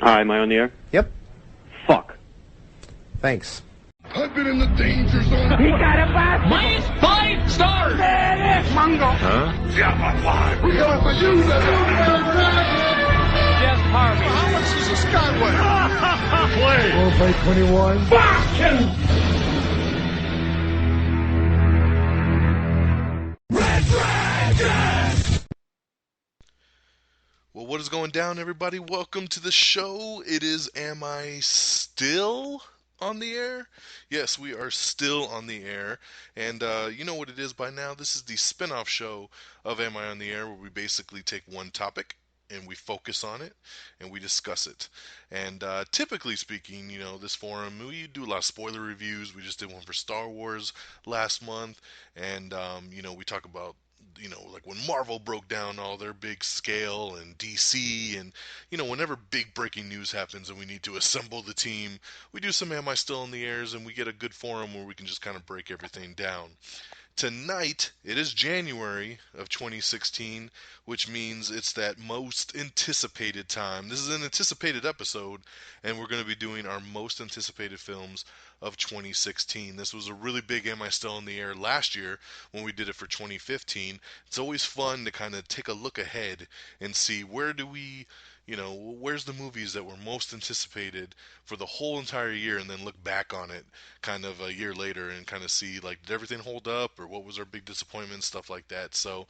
Hi, am I on the air? Yep. Fuck. Thanks. I've been in the danger zone. He got a fast minus 5 stars. Mango. Huh? We got for you, Jeff Harvey. How much does a skyway? Play. We'll play 21. Fucking. Red Dragon! Well, what is going down, everybody? Welcome to the show. It is Am I Still on the Air? Yes, we are still on the air. And you know what it is by now. This is the spin-off show of Am I on the Air, where we basically take one topic and we focus on it and we discuss it. And typically speaking, you know, this forum, we do a lot of spoiler reviews. We just did one for Star Wars last month. And, you know, we talk about, you know, like when Marvel broke down all their big scale and DC, and, you know, whenever big breaking news happens and we need to assemble the team, we do some Am I Still in the Airs, and we get a good forum where we can just kind of break everything down. Tonight, it is January of 2016, which means it's that most anticipated time. This is an anticipated episode, and we're going to be doing our most anticipated films of 2016. This was a really big Am I Still in the Air last year when we did it for 2015. It's always fun to kind of take a look ahead and see where do we, you know, where's the movies that were most anticipated for the whole entire year, and then look back on it kind of a year later and kind of see, like, did everything hold up, or what was our big disappointment, stuff like that. So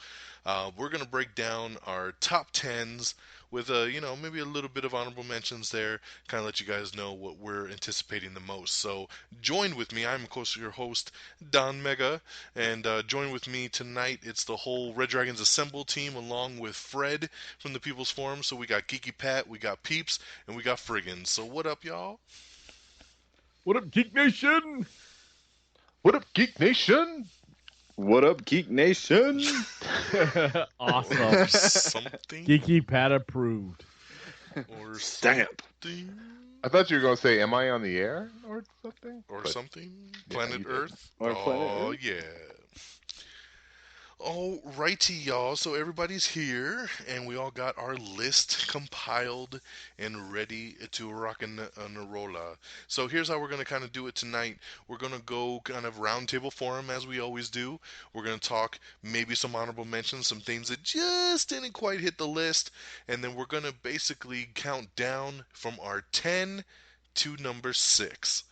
we're going to break down our top 10s with, you know, maybe a little bit of honorable mentions there, kind of let you guys know what we're anticipating the most. So join with me. I'm, of course, your host, DONMEGA, and join with me tonight. It's the whole Red Dragons Assemble team, along with Fred from the People's Forum. So we got Geeky Pat, we got Peeps, and we got Frigginz. So what up, y'all? What up, Geek Nation? What up, Geek Nation? What up, Geek Nation? Awesome. Or something. Geeky Pat approved. Or Stamp. something. I thought you were going to say, am I on the air or something? Or But something. yeah, Planet you did. Earth. Or Planet Oh, Earth. yeah. Alrighty, y'all. So everybody's here, and we all got our list compiled and ready to rock and roll. So here's how we're going to kind of do it tonight. We're going to go kind of roundtable forum as we always do. We're going to talk maybe some honorable mentions, some things that just didn't quite hit the list, and then we're going to basically count down from our 10 to number 6.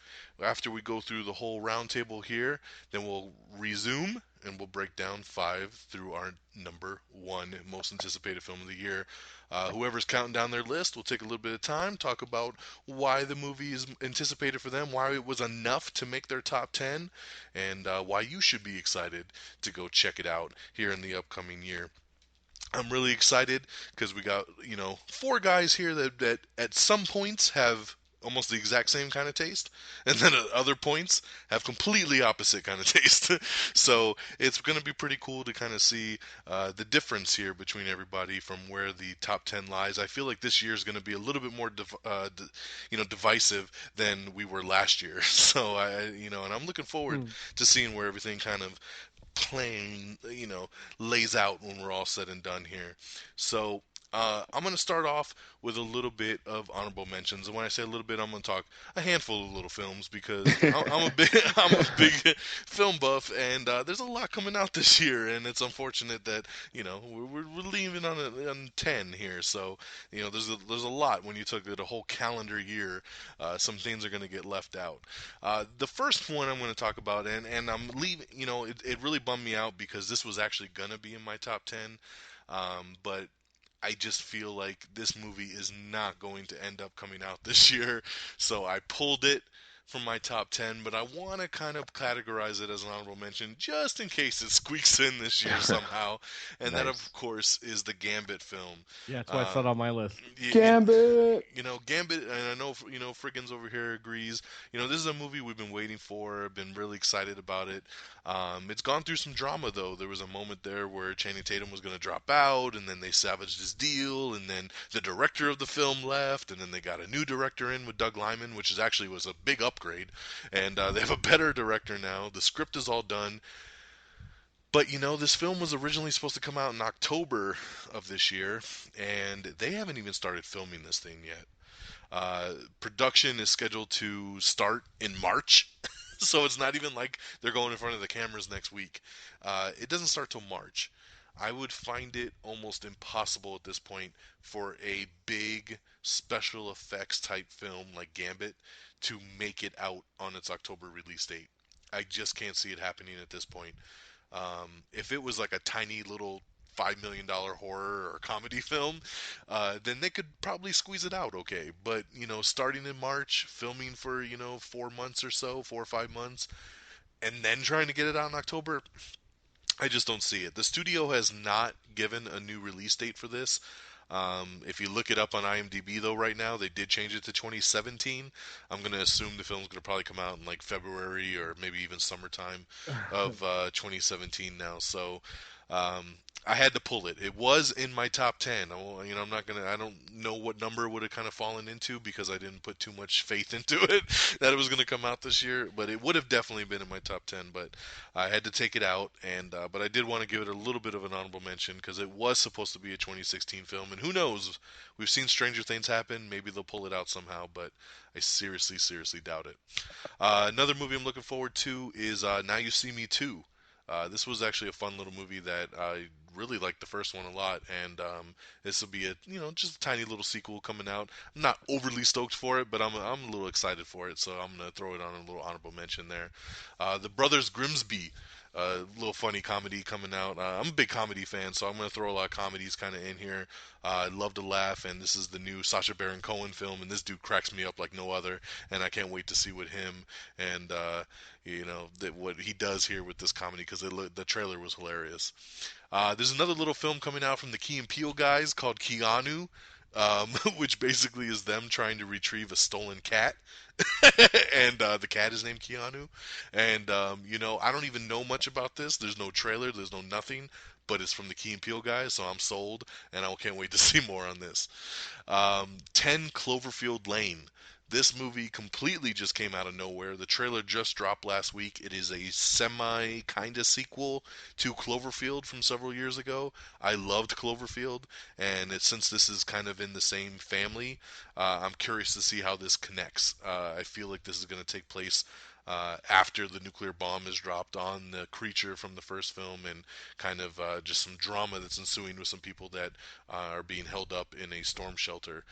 After we go through the whole roundtable here, then we'll resume and we'll break down 5 through our number 1 most anticipated film of the year. Whoever's counting down their list will take a little bit of time, talk about why the movie is anticipated for them, why it was enough to make their top 10, and why you should be excited to go check it out here in the upcoming year. I'm really excited because we got, you know, 4 guys here that at some points have almost the exact same kind of taste, and then at other points have completely opposite kind of taste. So it's going to be pretty cool to kind of see the difference here between everybody from where the top 10 lies. I feel like this year is going to be a little bit more divisive than we were last year. So and I'm looking forward to seeing where everything kind of lays out when we're all said and done here. So I'm going to start off with a little bit of honorable mentions, and when I say a little bit, I'm going to talk a handful of little films because I'm a big film buff, and there's a lot coming out this year, and it's unfortunate that we're leaving on 10 here. So there's a lot when you took it a whole calendar year. Some things are going to get left out. The first one I'm going to talk about, and I'm leaving. It really bummed me out because this was actually going to be in my top 10, but I just feel like this movie is not going to end up coming out this year, so I pulled it from my top 10, but I want to kind of categorize it as an honorable mention just in case it squeaks in this year somehow, and that, of course, is the Gambit film. Yeah, that's why I saw it on my list. Gambit! Gambit, and I know, Frigginz over here agrees. This is a movie we've been waiting for, been really excited about it. It's gone through some drama, though. There was a moment there where Channing Tatum was going to drop out, and then they salvaged his deal, and then the director of the film left, and then they got a new director in with Doug Liman, which was a big upgrade, and they have a better director now. The script is all done. But, this film was originally supposed to come out in October of this year, and they haven't even started filming this thing yet. Production is scheduled to start in March, so it's not even like they're going in front of the cameras next week. It doesn't start till March. I would find it almost impossible at this point for a big special effects type film like Gambit to make it out on its October release date. I just can't see it happening at this point. If it was like a tiny little $5 million horror or comedy film, then they could probably squeeze it out okay. But starting in March, filming for 4 months or so, 4 or 5 months, and then trying to get it out in October, I just don't see it. The studio has not given a new release date for this. If you look it up on IMDb, though, right now, they did change it to 2017. I'm going to assume the film's going to probably come out in like February or maybe even summertime of 2017 now. So I had to pull it. It was in my top 10. I don't know what number it would have kind of fallen into because I didn't put too much faith into it that it was going to come out this year. But it would have definitely been in my top 10. But I had to take it out, and but I did want to give it a little bit of an honorable mention because it was supposed to be a 2016 film, and who knows? We've seen Stranger Things happen. Maybe they'll pull it out somehow, but I seriously, seriously doubt it. Another movie I'm looking forward to is Now You See Me 2. This was actually a fun little movie that I really liked the first one a lot, and this will be a just a tiny little sequel coming out. I'm not overly stoked for it, but I'm a little excited for it, so I'm gonna throw it on a little honorable mention there. The Brothers Grimsby, little funny comedy coming out. I'm a big comedy fan, so I'm gonna throw a lot of comedies kind of in here. I love to laugh, and this is the new Sacha Baron Cohen film, and this dude cracks me up like no other, and I can't wait to see what him and what he does here with this comedy because the trailer was hilarious. There's another little film coming out from the Key and Peele guys called Keanu, which basically is them trying to retrieve a stolen cat, and the cat is named Keanu. And I don't even know much about this. There's no trailer. There's no nothing. But it's from the Key and Peele guys, so I'm sold, and I can't wait to see more on this. 10 Cloverfield Lane. This movie completely just came out of nowhere. The trailer just dropped last week. It is a semi kind of sequel to Cloverfield from several years ago. I loved Cloverfield, and since this is kind of in the same family, I'm curious to see how this connects. I feel like this is going to take place after the nuclear bomb is dropped on the creature from the first film, and kind of just some drama that's ensuing with some people that are being held up in a storm shelter.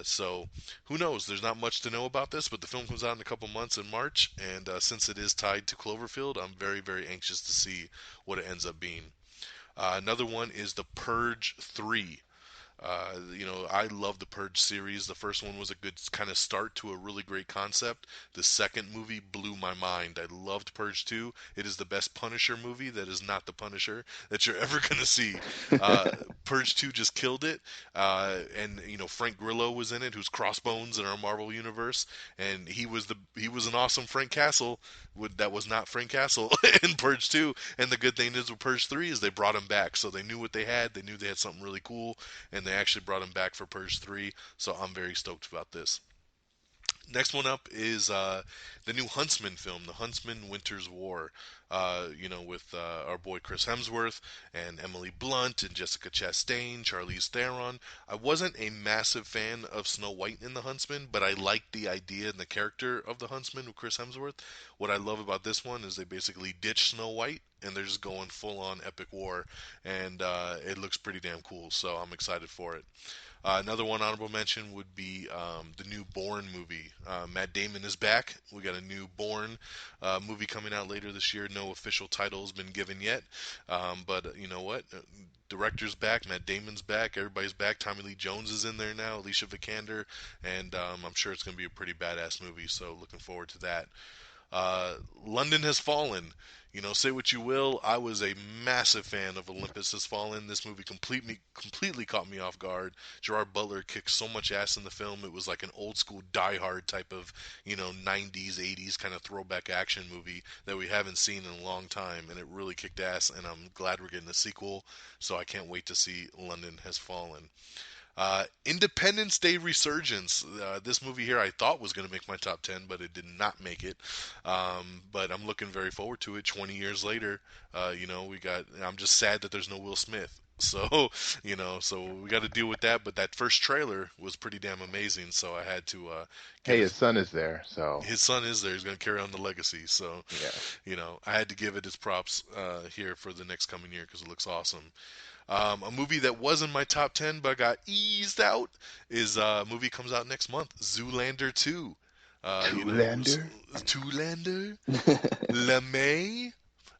So who knows? There's not much to know about this, but the film comes out in a couple months in March, and since it is tied to Cloverfield, I'm very, very anxious to see what it ends up being. Another one is The Purge 3. I love the Purge series. The first one was a good kind of start to a really great concept. The second movie blew my mind. I loved Purge 2. It is the best Punisher movie that is not the Punisher that you're ever going to see. Purge 2 just killed it. And Frank Grillo was in it, who's Crossbones in our Marvel universe, and he was an awesome Frank Castle. That was not Frank Castle in Purge 2. And the good thing is with Purge 3 is they brought him back. So they knew what they had. They knew they had something really cool, and they actually brought him back for Purge 3, so I'm very stoked about this. Next one up is the new Huntsman film, The Huntsman Winter's War, with our boy Chris Hemsworth and Emily Blunt and Jessica Chastain, Charlize Theron. I wasn't a massive fan of Snow White in The Huntsman, but I liked the idea and the character of the Huntsman with Chris Hemsworth. What I love about this one is they basically ditch Snow White, and they're just going full-on epic war, and it looks pretty damn cool, so I'm excited for it. Another one honorable mention would be the new Bourne movie. Matt Damon is back. We got a new Bourne movie coming out later this year. No official title has been given yet, but you know what? Director's back. Matt Damon's back. Everybody's back. Tommy Lee Jones is in there now. Alicia Vikander, and I'm sure it's going to be a pretty badass movie. So looking forward to that. London Has Fallen. Say what you will, I was a massive fan of Olympus Has Fallen. This movie completely caught me off guard. Gerard Butler kicked so much ass in the film. It was like an old school Die Hard type of, 90s, 80s kind of throwback action movie that we haven't seen in a long time, and it really kicked ass, and I'm glad we're getting a sequel, so I can't wait to see London Has Fallen. Independence Day Resurgence. This movie here I thought was going to make my top 10, but it did not make it. But I'm looking very forward to it 20 years later. I'm just sad that there's no Will Smith. So, so we got to deal with that. But that first trailer was pretty damn amazing. So I had to give Hey, it. his son is there, so His son is there. He's going to carry on the legacy. So, yeah. I had to give it its props here for the next coming year because it looks awesome. A movie that was in my top 10 but got eased out is a movie comes out next month, Zoolander 2. Zoolander? Zoolander? LeMay?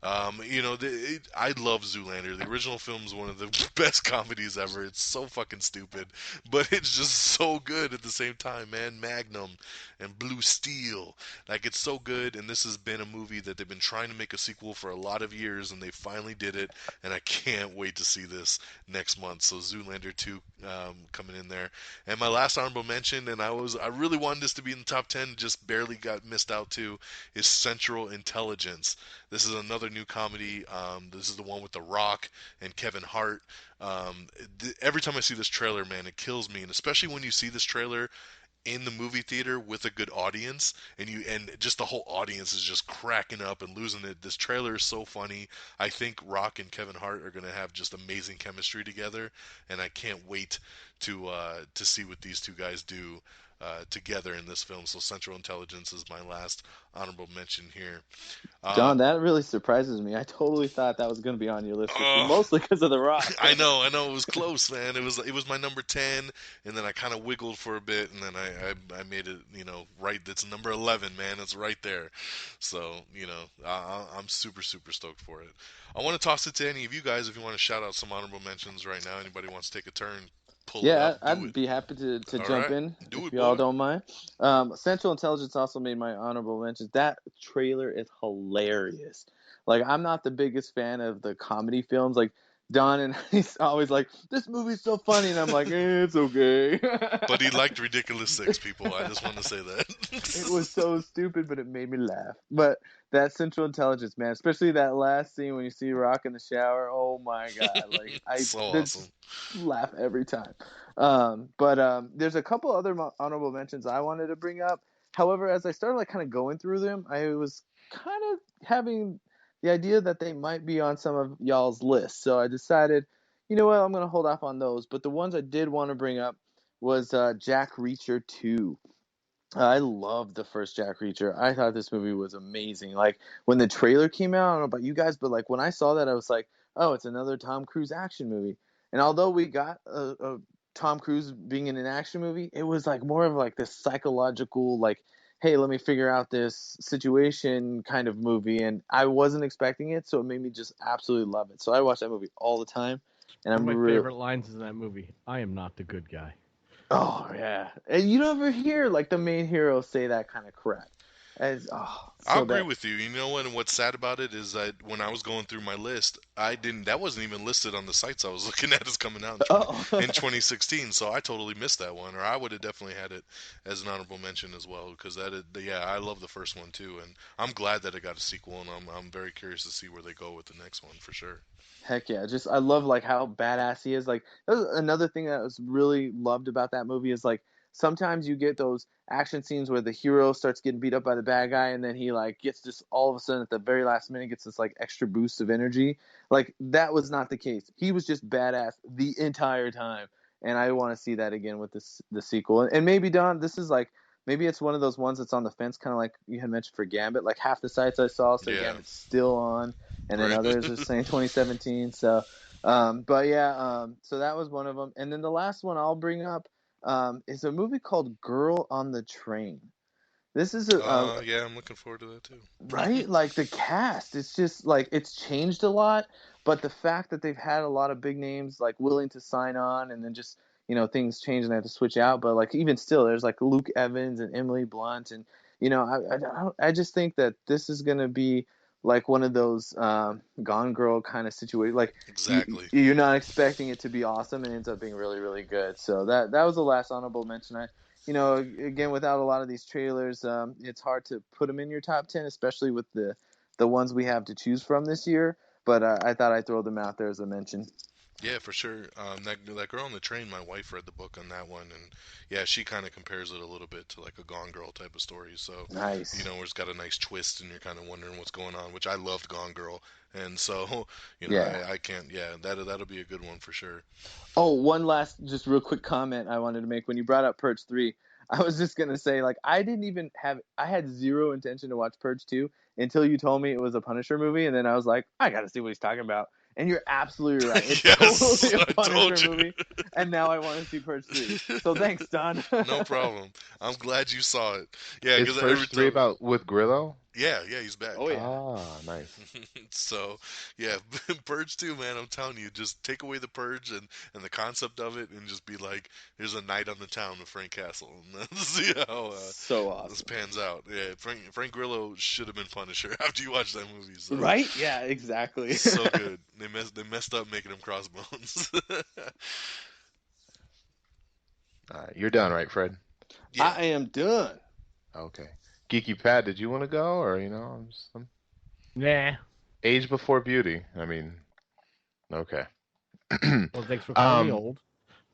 I love Zoolander. The original film is one of the best comedies ever. It's so fucking stupid, but it's just so good at the same time, man. Magnum and Blue Steel. Like, it's so good, and this has been a movie that they've been trying to make a sequel for a lot of years, and they finally did it, and I can't wait to see this next month. So Zoolander 2 coming in there. And my last honorable mention, and I really wanted this to be in the top 10, just barely got missed out to, is Central Intelligence. This is another new comedy. This is the one with The Rock and Kevin Hart. Every time I see this trailer, man, it kills me. And especially when you see this trailer in the movie theater with a good audience, and just the whole audience is just cracking up and losing it. This trailer is so funny. I think Rock and Kevin Hart are going to have just amazing chemistry together, and I can't wait to see what these two guys do together in this film. So Central Intelligence is my last honorable mention here. John, that really surprises me. I totally thought that was going to be on your list, mostly because of The Rock. I know, it was close, man. It was my number 10, and then I kind of wiggled for a bit, and then I made it, right. It's number 11, man. It's right there. So, I'm super, super stoked for it. I want to toss it to any of you guys if you want to shout out some honorable mentions right now. Anybody wants to take a turn? Yeah, I'd be happy to jump in if y'all don't mind. Central Intelligence also made my honorable mentions. That trailer is hilarious. Like, I'm not the biggest fan of the comedy films. Like, Don and he's always like, "This movie's so funny," and I'm like, "It's okay." But he liked Ridiculous Six, people. I just want to say that. It was so stupid, but it made me laugh. But that Central Intelligence, man, especially that last scene when you see Rock in the shower. Oh my god! Like, I so awesome. Laugh every time. There's a couple other honorable mentions I wanted to bring up. However, as I started kind of going through them, I was kind of having the idea that they might be on some of y'all's lists. So I decided, you know what, I'm going to hold off on those. But the ones I did want to bring up was Jack Reacher 2. I loved the first Jack Reacher. I thought this movie was amazing. Like, when the trailer came out, I don't know about you guys, but when I saw that, I was like, oh, it's another Tom Cruise action movie. And although we got a Tom Cruise being in an action movie, it was more of this psychological, hey, let me figure out this situation kind of movie. And I wasn't expecting it, so it made me just absolutely love it. So I watch that movie all the time. And One of my favorite lines in that movie: "I am not the good guy." Oh yeah, and you don't ever hear the main hero say that kind of crap. I agree with you. You know what? And what's sad about it is that when I was going through my list, that wasn't even listed on the sites I was looking at as coming out in 2016. So I totally missed that one, or I would have definitely had it as an honorable mention as well, because I love the first one too, and I'm glad that it got a sequel, and I'm very curious to see where they go with the next one for sure. Heck yeah, I love how badass he is. That was another thing that was really loved about that movie is sometimes you get those action scenes where the hero starts getting beat up by the bad guy, and then he gets just all of a sudden at the very last minute gets this extra boost of energy. That was not the case. He was just badass the entire time, and I want to see that again with the sequel. And maybe Don, this is maybe it's one of those ones that's on the fence, kind of like you had mentioned for Gambit. Half the sites I saw said Gambit's still on, and then others are saying 2017. So, so that was one of them. And then the last one I'll bring up is a movie called Girl on the Train. This is I'm looking forward to that too. Right? The cast, it's just it's changed a lot, but the fact that they've had a lot of big names willing to sign on, and then just things change and they have to switch out. But even still, there's Luke Evans and Emily Blunt, and I just think that this is gonna be one of those Gone Girl kind of situations. Exactly. You're not expecting it to be awesome, and it ends up being really, really good. So that was the last honorable mention. Again, without a lot of these trailers, it's hard to put them in your top 10, especially with the ones we have to choose from this year. But I thought I'd throw them out there as a mention. Yeah, for sure. That girl on the train, my wife read the book on that one, and yeah, she kind of compares it a little bit to like a Gone Girl type of story. So, Nice. where it's got a nice twist, and you're kind of wondering what's going on. Which I loved Gone Girl, and so Yeah. I can't. Yeah, that'll be a good one for sure. Oh, one last, just real quick comment I wanted to make when you brought up Purge 3. I was just gonna say, like, I had zero intention to watch Purge 2 until you told me it was a Punisher movie, and then I was like, I gotta see what he's talking about. And you're absolutely right. It's Yes, totally a I told Punisher you. movie, and now I want to see Purge 3. So thanks, Don. No problem. I'm glad you saw it. Yeah, Is because every Purge 3 time. about with Grillo? Yeah, he's back. Oh yeah. Ah, nice. So, yeah, Purge 2, man, I'm telling you, just take away the Purge and the concept of it and just be like, there's a night on the town with Frank Castle. And see how So this awesome. pans out. Yeah, Frank Grillo should have been Punisher after you watch that movie. So, Right? Yeah, exactly. so good. They messed up making him Crossbones. You're done, right, Fred? Yeah. I am done. Okay. Geeky Pat, did you want to go, or Nah. age before beauty? I mean, okay. Well, thanks for calling me um, old.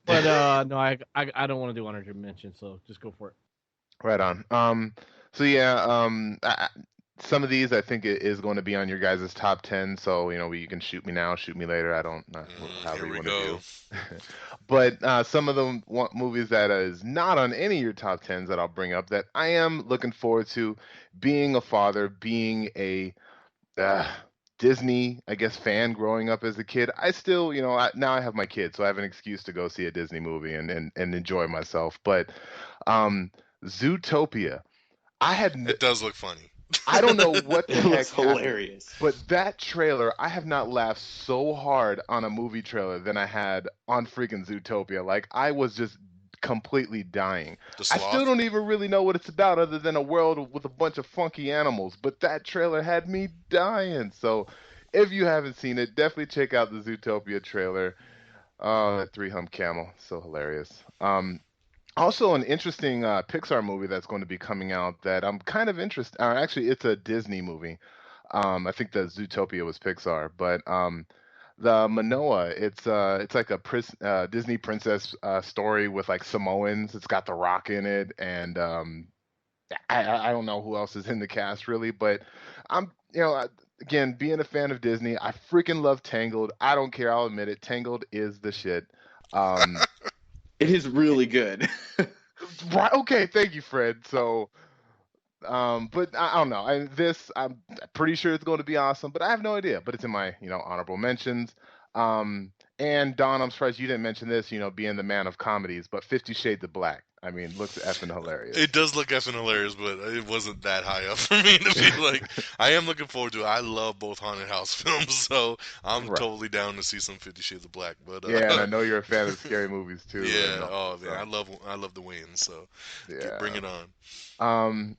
But no, I don't want to do honorable mention, so just go for it. right on. So yeah, some of these I think it is going to be on your guys' top 10. So you can shoot me now, shoot me later. I don't know, however Here you we want to go. do. But some of the movies that is not on any of your top 10s that I'll bring up that I am looking forward to, being a father, being a uh, Disney, I guess, fan growing up as a kid. I still, now I have my kids, so I have an excuse to go see a Disney movie and enjoy myself. But um, Zootopia, I had, It does look funny. I don't know what the It heck looks happened, hilarious. but that trailer, I have not laughed so hard on a movie trailer than I had on freaking Zootopia. Like, I was just completely dying. The I still sloth. don't even really know what it's about other than a world with a bunch of funky animals, but that trailer had me dying. So, if you haven't seen it, definitely check out the Zootopia trailer. Oh, that three hump camel, so hilarious. Also, an interesting Pixar movie that's going to be coming out that I'm kind of interested. Actually, it's a Disney movie. I think the Zootopia was Pixar, but the Manoa, it's like a Disney princess story with like Samoans. It's got The Rock in it, and I don't know who else is in the cast really, but I'm again, being a fan of Disney, I freaking love Tangled. I don't care, I'll admit it. Tangled is the shit. Um, It is really good. right, okay, thank you, Fred. So, but I don't know. I'm pretty sure it's going to be awesome, but I have no idea. But it's in my honorable mentions. And Don, I'm surprised you didn't mention this. Being the man of comedies, but 50 Shades of Black. I mean, looks effing hilarious. It does look effing hilarious, but it wasn't that high up for me to be like. I am looking forward to it. I love both haunted house films, so I'm Right. totally down to see some 50 Shades of Black. But Yeah, and I know you're a fan of scary movies too, and yeah, all oh that, man, so I love the Wayans, so bring yeah. it on.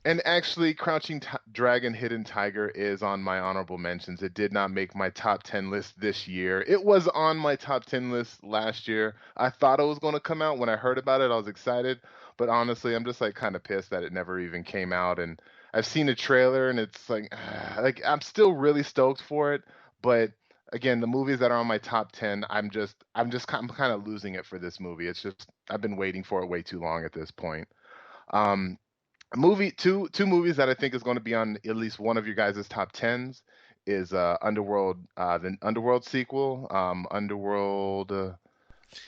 And actually, Crouching Dragon, Hidden Tiger is on my honorable mentions. It did not make my top 10 list this year. It was on my top 10 list last year. I thought it was going to come out. When I heard about it, I was excited. But honestly, I'm just like kind of pissed that it never even came out. And I've seen a trailer, and it's like, like I'm still really stoked for it. But again, the movies that are on my top 10, I'm kind of losing it for this movie. It's just I've been waiting for it way too long at this point. Um, two movies that I think is going to be on at least one of your guys' top tens is Underworld, the Underworld sequel, Underworld,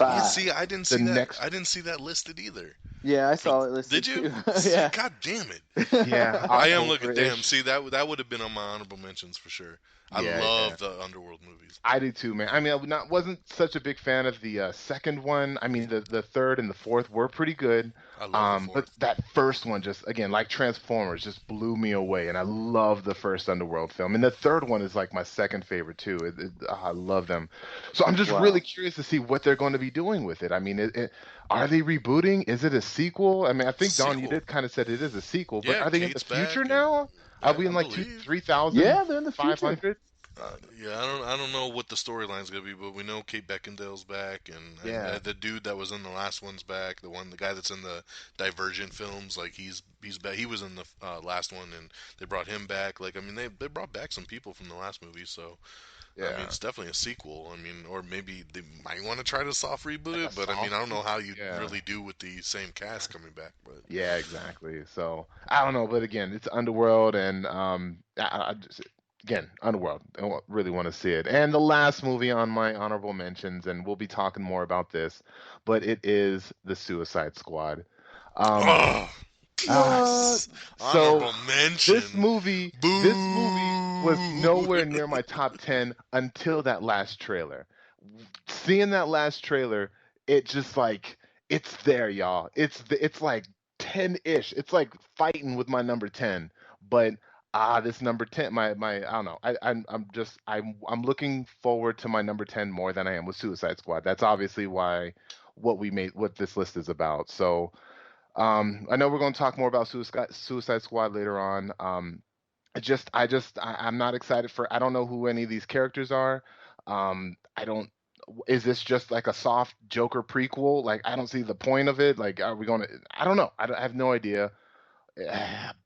Yeah, Five. see, I didn't the see that. next. I didn't see that listed either. Yeah, I For, saw it listed did you? too. Yeah. God damn it! Yeah, I am looking. Damn. October-ish. See, that would have been on my honorable mentions for sure. I Yeah, yeah. love the Underworld movies. I do too, man. I mean, wasn't such a big fan of the second one. I mean, the third and the fourth were pretty good. I love the But fourth. that first one just again, like Transformers, just blew me away. And I love the first Underworld film. And the third one is like my second favorite too. I love them. So I'm just really Wow. curious to see what they're going to be doing with it. I mean, are they rebooting? Is it a sequel? I mean, I think Don, you Sequel. did kind of said it is a sequel, but Yeah, are they in the Kate's future back, and now? Are we I in like believe. 3,500? Yeah, they're in the future. Yeah, I don't know what the storyline's gonna be, but we know Kate Beckinsale's back, and Yeah. the dude that was in the last one's back. The guy that's in the Divergent films, like he's back. He was in the last one, and they brought him back. Like I mean, they brought back some people from the last movie, so I mean, Yeah, it's definitely a sequel. I mean, or maybe they might want to try to soft reboot like a it, but I mean, I soft don't know how you yeah. really do with the same cast coming back. But Yeah, exactly. So I don't know, but again, it's Underworld, and I just again Underworld. Really want to see it. And the last movie on my honorable mentions, and we'll be talking more about this, but it is the Suicide Squad. Um, oh, ah, What? so honorable mention. this movie was Boo. nowhere near my top 10 until that last trailer. Seeing that last trailer, it just like it's there, y'all. It's like 10-ish. It's like fighting with my number 10. But this number 10, my I don't know. I'm looking forward to my number 10 more than I am with Suicide Squad. That's obviously why what this list is about. So I know we're going to talk more about Suicide Squad later on. I'm not excited for. I don't know who any of these characters are. I don't. Is this just like a soft Joker prequel? Like I don't see the point of it. Like are we going to? I don't know. I have no idea.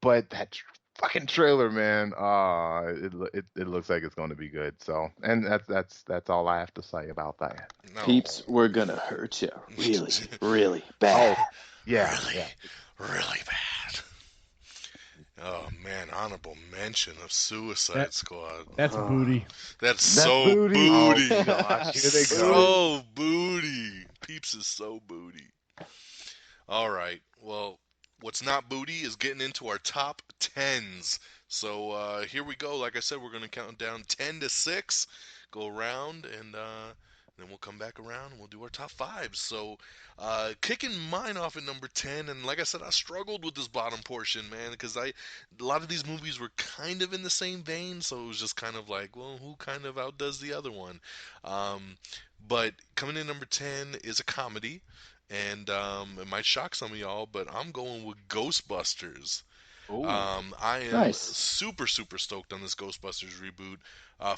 But that fucking trailer, man. It looks like it's going to be good. So and that's all I have to say about that. No. Peeps, we're gonna hurt you really, really bad. Oh yeah, Really, yeah. really bad. Oh man, honorable mention of Suicide That Squad. that's booty. That's That so booty. booty. Oh gosh, here they go. So booty. Peeps is so booty. All right. Well, what's not booty is getting into our top tens. So here we go. Like I said, we're gonna count down 10 to 6, go around, and then we'll come back around and we'll do our top fives. So kicking mine off at number 10, and like I said, I struggled with this bottom portion, man, because a lot of these movies were kind of in the same vein, so it was just kind of like, well, who kind of outdoes the other one? Um, but coming in number 10 is a comedy. And it might shock some of y'all, but I'm going with Ghostbusters. Ooh. I am Nice. super, super stoked on this Ghostbusters reboot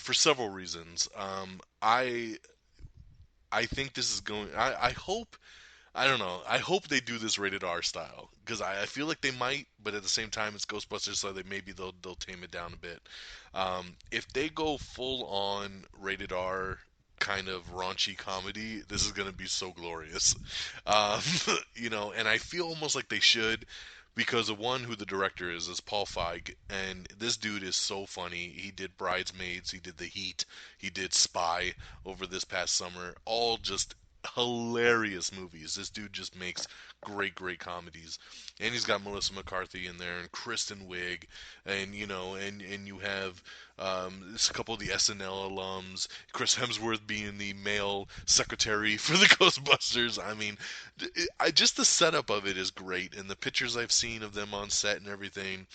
for several reasons. I think this is going. I hope. I don't know. I hope they do this rated R style because I feel like they might, but at the same time, it's Ghostbusters, so they maybe they'll tame it down a bit. If they go full on rated R kind of raunchy comedy, this is gonna be so glorious. Um, and I feel almost like they should because of one, who the director is Paul Feig, and this dude is so funny. He did Bridesmaids, he did The Heat, he did Spy over this past summer, all just hilarious movies. This dude just makes great, great comedies, and he's got Melissa McCarthy in there and Kristen Wiig, and and you have a couple of the SNL alums, Chris Hemsworth being the male secretary for the Ghostbusters. I mean, just the setup of it is great, and the pictures I've seen of them on set and everything.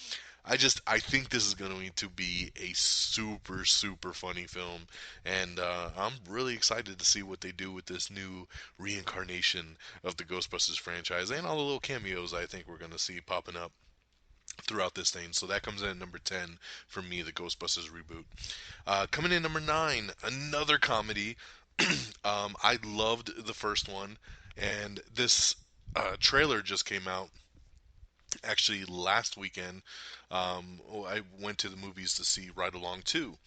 I think this is going to be a super, super funny film, and I'm really excited to see what they do with this new reincarnation of the Ghostbusters franchise and all the little cameos I think we're going to see popping up throughout this thing. So that comes in at number 10 for me, the Ghostbusters reboot. Coming in number 9, another comedy. I loved the first one, and this trailer just came out actually last weekend. I went to the movies to see Ride Along 2,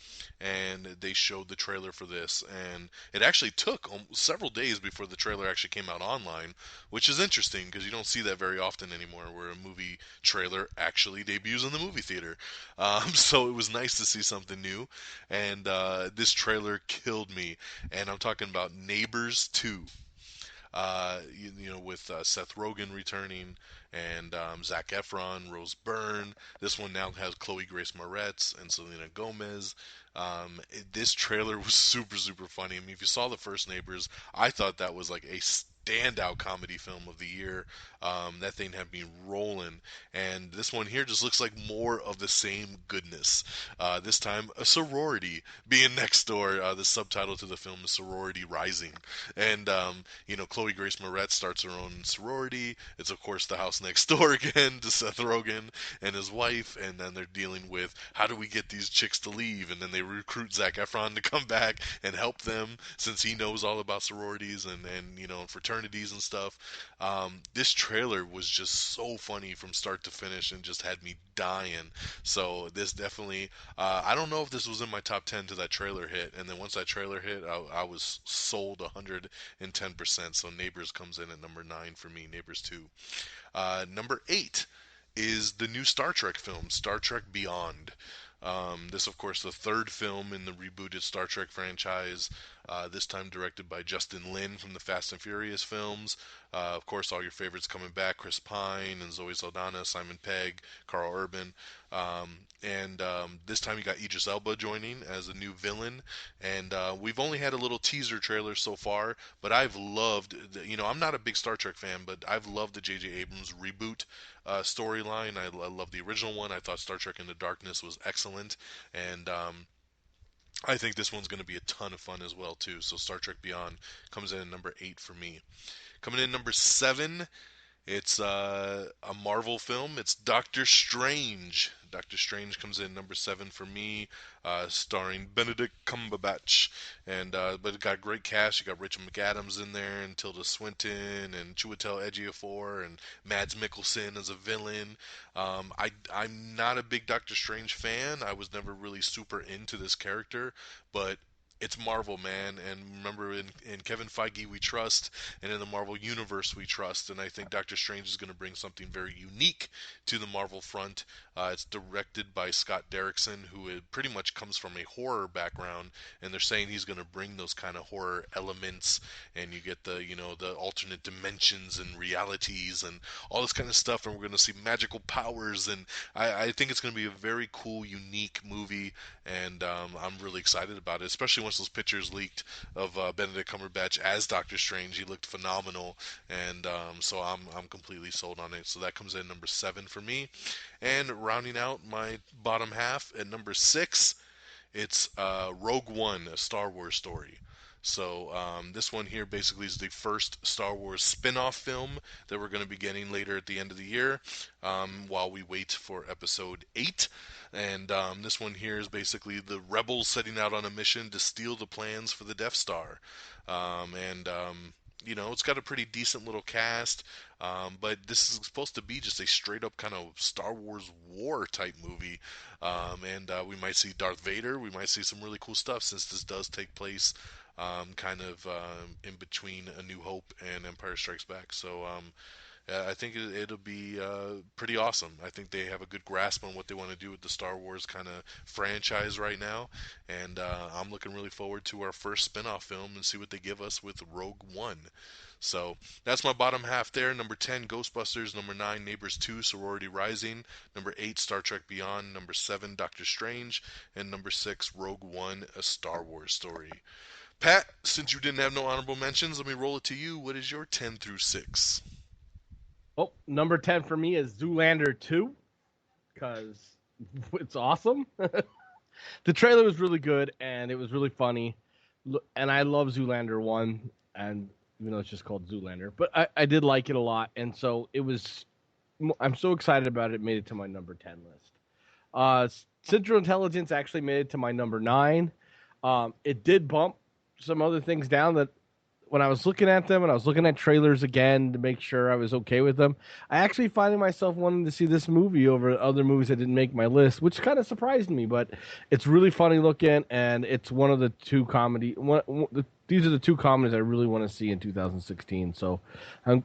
and they showed the trailer for this, and it actually took several days before the trailer actually came out online, which is interesting because you don't see that very often anymore, where a movie trailer actually debuts in the movie theater. So it was nice to see something new, and this trailer killed me, and I'm talking about Neighbors 2. With Seth Rogen returning and Zac Efron, Rose Byrne. This one now has Chloe Grace Moretz and Selena Gomez. This trailer was super, super funny. I mean, if you saw the first Neighbors, I thought that was like a standout comedy film of the year. That thing had me rolling, and this one here just looks like more of the same goodness. This time, a sorority being next door. The subtitle to the film is Sorority Rising, and Chloe Grace Moretz starts her own sorority. It's of course the house next door again to Seth Rogen and his wife, and then they're dealing with how do we get these chicks to leave, and then they recruit Zac Efron to come back and help them since he knows all about sororities and fraternities fraternities and stuff. This trailer was just so funny from start to finish and just had me dying. So this definitely, I don't know if this was in my top 10 to that trailer hit. And then once that trailer hit, I was sold 110%. So Neighbors comes in at number 9 for me, Neighbors 2. Number 8 is the new Star Trek film, Star Trek Beyond. This, of course, the third film in the rebooted Star Trek franchise, this time directed by Justin Lin from the Fast and Furious films. Of course, all your favorites coming back, Chris Pine and Zoe Saldana, Simon Pegg, Carl Urban. This time you got Idris Elba joining as a new villain. And we've only had a little teaser trailer so far, but I've loved, I'm not a big Star Trek fan, but I've loved the J.J. Abrams reboot storyline. I love the original one. I thought Star Trek Into Darkness was excellent, and I think this one's going to be a ton of fun as well too. So Star Trek Beyond comes in at number 8 for me. Coming in number 7, it's a Marvel film. It's Doctor Strange. Doctor Strange comes in number 7 for me, starring Benedict Cumberbatch. But it got a great cast. You got Rachel McAdams in there, and Tilda Swinton, and Chiwetel Ejiofor, and Mads Mikkelsen as a villain. I'm not a big Doctor Strange fan. I was never really super into this character, but it's Marvel, man, and remember, in Kevin Feige we trust, and in the Marvel Universe we trust, and I think Doctor Strange is going to bring something very unique to the Marvel front. It's directed by Scott Derrickson, who pretty much comes from a horror background, and they're saying he's going to bring those kind of horror elements, and you get the alternate dimensions and realities and all this kind of stuff, and we're going to see magical powers, and I think it's going to be a very cool, unique movie, and I'm really excited about it, especially once those pictures leaked of Benedict Cumberbatch as Doctor Strange. He looked phenomenal, and so I'm completely sold on it. So that comes in number 7 for me. And rounding out my bottom half at number 6, it's Rogue One, a Star Wars story. So this one here basically is the first Star Wars spin-off film that we're going to be getting later at the end of the year, while we wait for episode 8. And this one here is basically the rebels setting out on a mission to steal the plans for the Death Star. It's got a pretty decent little cast, but this is supposed to be just a straight-up kind of Star Wars war type movie. We might see Darth Vader. We might see some really cool stuff, since this does take place in between A New Hope and Empire Strikes Back. So I think it'll be pretty awesome. I think they have a good grasp on what they want to do with the Star Wars kind of franchise right now, and I'm looking really forward to our first spin-off film and see what they give us with Rogue One. So that's my bottom half there. Number 10, Ghostbusters. Number 9, Neighbors 2, Sorority Rising. Number 8, Star Trek Beyond. Number 7, Doctor Strange. And number 6, Rogue One, a Star Wars story. Pat, since you didn't have no honorable mentions, let me roll it to you. What is your 10 through 6? Oh, number 10 for me is Zoolander 2, because it's awesome. The trailer was really good, and it was really funny. And I love Zoolander 1, and even though it's just called Zoolander. But I did like it a lot, and so I'm so excited about it. It made it to my number 10 list. Central Intelligence actually made it to my number 9. It did bump some other things down that when I was looking at them and I was looking at trailers again to make sure I was okay with them, I actually finding myself wanting to see this movie over other movies that didn't make my list, which kind of surprised me, but it's really funny looking, and it's one of the two these are the two comedies I really want to see in 2016, so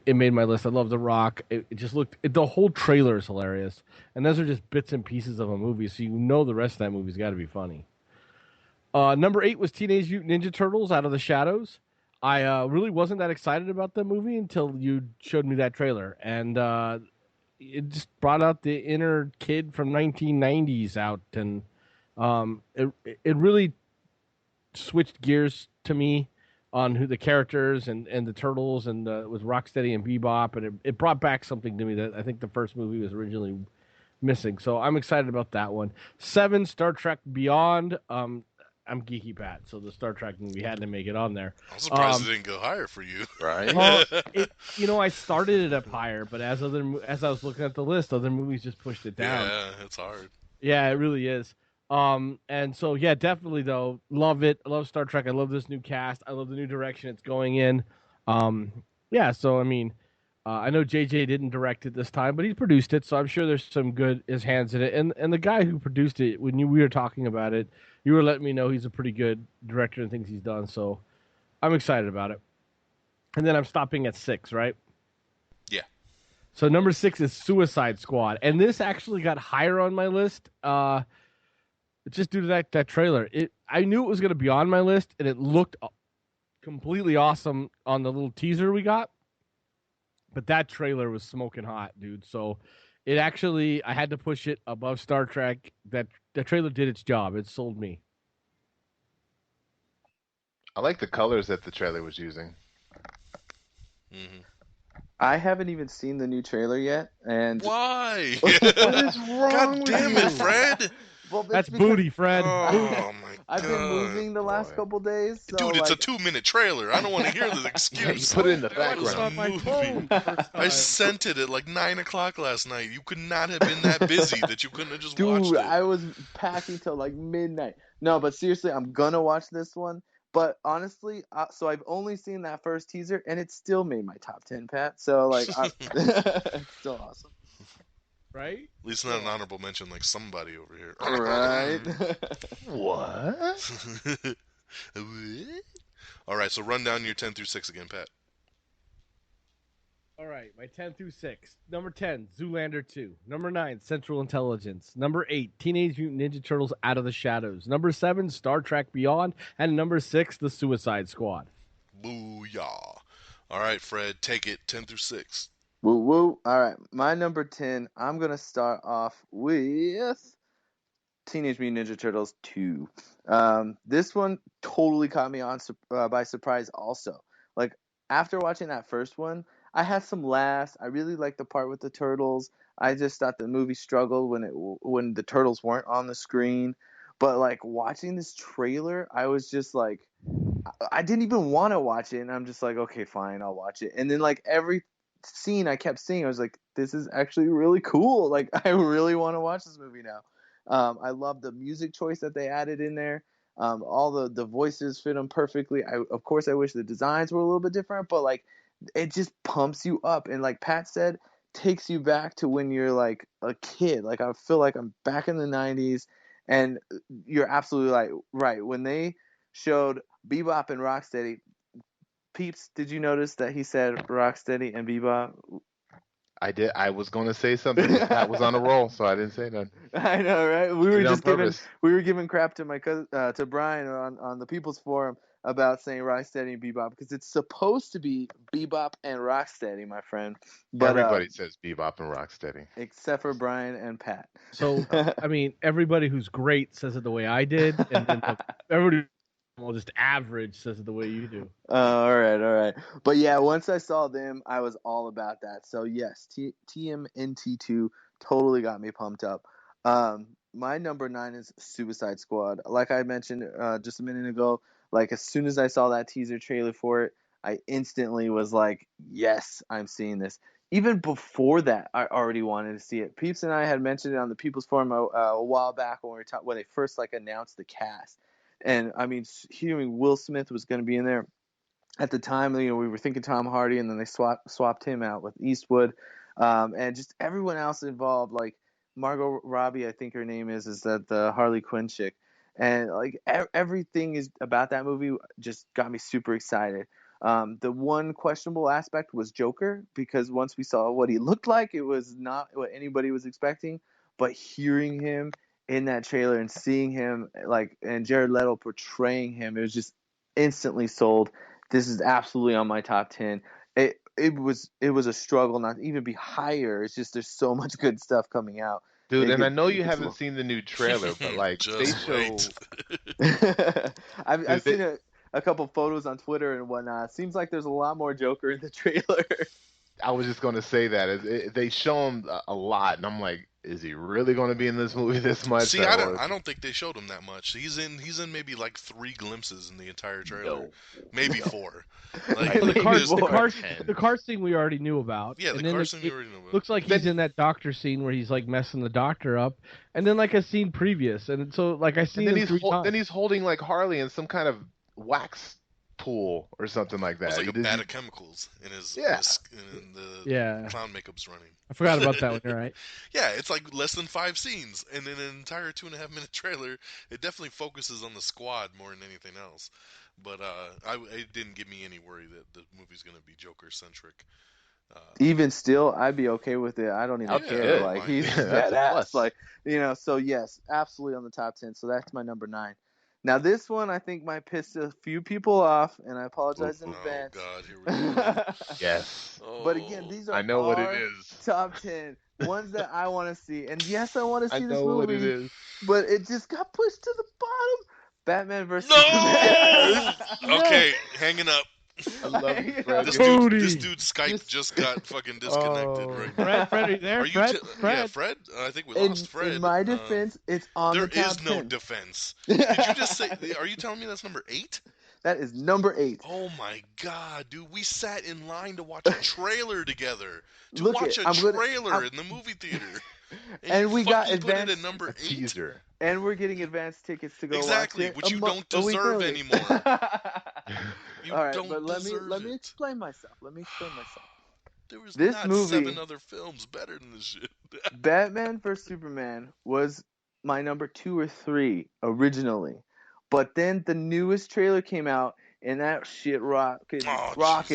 it made my list. I love The Rock. It just looked, the whole trailer is hilarious, and those are just bits and pieces of a movie, so the rest of that movie's got to be funny. Number 8 was Teenage Mutant Ninja Turtles Out of the Shadows. I really wasn't that excited about the movie until you showed me that trailer, and it just brought out the inner kid from 1990s out, and it really switched gears to me on who the characters and the turtles and with Rocksteady and Bebop, and it brought back something to me that I think the first movie was originally missing. So I'm excited about that one. 7, Star Trek Beyond. I'm Geeky Pat, so the Star Trek movie had to make it on there. I'm surprised it didn't go higher for you. Right? Well, I started it up higher, but as I was looking at the list, other movies just pushed it down. Yeah, it's hard. Yeah, it really is. And so yeah, definitely though, love it. I love Star Trek. I love this new cast. I love the new direction it's going in. Yeah, so I mean, I know JJ didn't direct it this time, but he produced it, so I'm sure there's some good his hands in it. And the guy who produced it, when we were talking about it, you were letting me know he's a pretty good director and things he's done. So I'm excited about it. And then I'm stopping at 6, right? Yeah. So number 6 is Suicide Squad, and this actually got higher on my list. Just due to that trailer. I knew it was going to be on my list, and it looked completely awesome on the little teaser we got. But that trailer was smoking hot, dude. So it actually, I had to push it above Star Trek. The trailer did its job. It sold me. I like the colors that the trailer was using. Mm-hmm. I haven't even seen the new trailer yet, and Why? What is wrong God with damn you? it, Fred! well, That's because booty, Fred. Oh my I've god, been moving the last boy. couple days, so dude! It's like, a 2-minute trailer. I don't want to hear the Yeah, excuse. you put it in the I was background. on my Movie. phone first I time. sent it at like 9 o'clock last night. You could not have been that busy that you couldn't have just watched dude, it. I was packing till like midnight. No, but seriously, I'm gonna watch this one. But honestly, so I've only seen that first teaser, and it still made my top 10, Pat. So like, it's still awesome, Right? At least not an honorable mention like somebody over here. right? What? All right, so run down your 10 through 6 again, Pat. All right, my 10 through 6. Number 10, Zoolander 2. Number 9, Central Intelligence. Number 8, Teenage Mutant Ninja Turtles Out of the Shadows. Number 7, Star Trek Beyond. And number 6, The Suicide Squad. Booyah. All right, Fred, take it 10 through 6. Woo woo. All right, my number 10. I'm gonna start off with Teenage Mutant Ninja Turtles 2. This one totally caught me by surprise. Also, like after watching that first one, I had some laughs. I really liked the part with the turtles. I just thought the movie struggled when the turtles weren't on the screen. But like watching this trailer, I was just like, I didn't even want to watch it, and I'm just like, okay, fine, I'll watch it. And then like every scene I kept seeing, I was like, this is actually really cool. Like I really want to watch this movie now. I love the music choice that they added in there. All the voices fit them perfectly. Of course, I wish the designs were a little bit different, but like it just pumps you up. And like Pat said, takes you back to when you're like a kid. Like I feel like I'm back in the 90s, and you're absolutely like right. When they showed Bebop and Rocksteady, Peeps, did you notice that he said Rocksteady and Bebop? I did. I was going to say something. but Pat was on a roll, so I didn't say that. I know, right? We Did were it on just giving purpose. crap to my cousin, to Brian on the People's Forum about saying Rocksteady and Bebop because it's supposed to be Bebop and Rocksteady, my friend. But Everybody says Bebop and Rocksteady. except for Brian and Pat. So, I mean, everybody who's great says it the way I did, and then everybody well, just average says it the way you do. All right. But yeah, once I saw them, I was all about that. So yes, TMNT2 totally got me pumped up. My number 9 is Suicide Squad. Like I mentioned just a minute ago, like as soon as I saw that teaser trailer for it, I instantly was like, yes, I'm seeing this. Even before that, I already wanted to see it. Peeps and I had mentioned it on the People's Forum a while back when they first like announced the cast. And I mean, hearing Will Smith was going to be in there at the time, we were thinking Tom Hardy, and then they swapped him out with Eastwood, and just everyone else involved, like Margot Robbie, I think her name is that the Harley Quinn chick, and like everything is about that movie just got me super excited. The one questionable aspect was Joker, because once we saw what he looked like, it was not what anybody was expecting. But hearing him in that trailer and seeing him and Jared Leto portraying him, it was just instantly sold. This is absolutely on my top 10. It was a struggle not to even be higher. It's just there's so much good stuff coming out. Dude, and I know you haven't seen the new trailer, but like they Just show. wait. I've seen a couple photos on Twitter and whatnot. Seems like there's a lot more Joker in the trailer. I was just going to say that they show him a lot, and I'm like, is he really going to be in this movie this much? See, I don't think they showed him that much. He's in maybe like 3 glimpses in the entire trailer, maybe 4. Like Well, Maybe the car scene we already knew about. yeah, and the then car scene you already know about. looks like he's in that doctor scene where he's like messing the doctor up, and then like a scene previous, and so like I seen And him 3 times. then he's holding like Harley in some kind of wax pool or something like It that. was like He a did- bat of chemicals in his, Yeah. in the Yeah. clown makeup's running. I forgot about that one. You're right. Yeah, it's like less than 5 scenes, and in an entire 2.5 minute trailer, it definitely focuses on the squad more than anything else. But it didn't give me any worry that the movie's going to be Joker centric. Even still, I'd be okay with it. I don't even That's care. good. Like, he's That's a badass. plus. Like, so yes, absolutely on the top 10. So that's my number 9. Now this one I think might piss a few people off, and I apologize in Oh advance. God, here we go. Yes. Oh. But again, these are I know what it our is. top 10 ones that I want to see. And yes, I want to I see this know what it movie, is. but it just got pushed to the bottom. Batman vs No! Superman. Okay, hanging up. I love you, Fred. This Cody. dude's Skype just got fucking disconnected Oh. right now. Fred, are you there? Are you Fred? Yeah, Fred? I think we lost Fred. In my defense, it's on there the top is no 10. defense. Did you just say? Are you telling me that's number 8? That is number 8. Oh my God, dude! We sat in line to watch a trailer together. To Look watch it, a I'm gonna- trailer I'm- in the movie theater. And you we got fucking put it advanced- at number 8. Teaser. And we're getting advanced tickets to go Exactly, watch it. which you don't a week deserve early. anymore. You All right, don't but let deserve me it. explain myself. There was This not movie- 7 other films better than this shit. Batman vs Superman was my number 2 or 3 originally, but then the newest trailer came out and that shit rocketed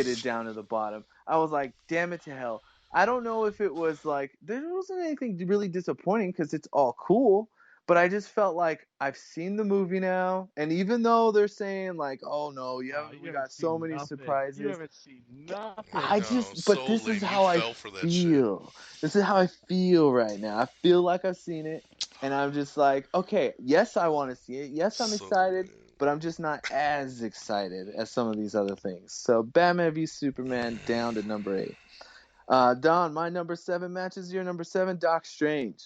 Jesus. down to the bottom. I was like, damn it to hell. I don't know if it was like there wasn't anything really disappointing because it's all cool, but I just felt like I've seen the movie now, and even though they're saying like, oh no, we got so many surprises. You haven't seen nothing. I No, just, so but this lame. is You how I fell for that feel. This is how I feel right now. I feel like I've seen it, and I'm just like, okay, yes, I want to see it. Yes, I'm So excited, lame. but I'm just not as excited as some of these other things. So, Batman v Superman down to number 8. Don, my number 7 matches your number 7, Doc Strange.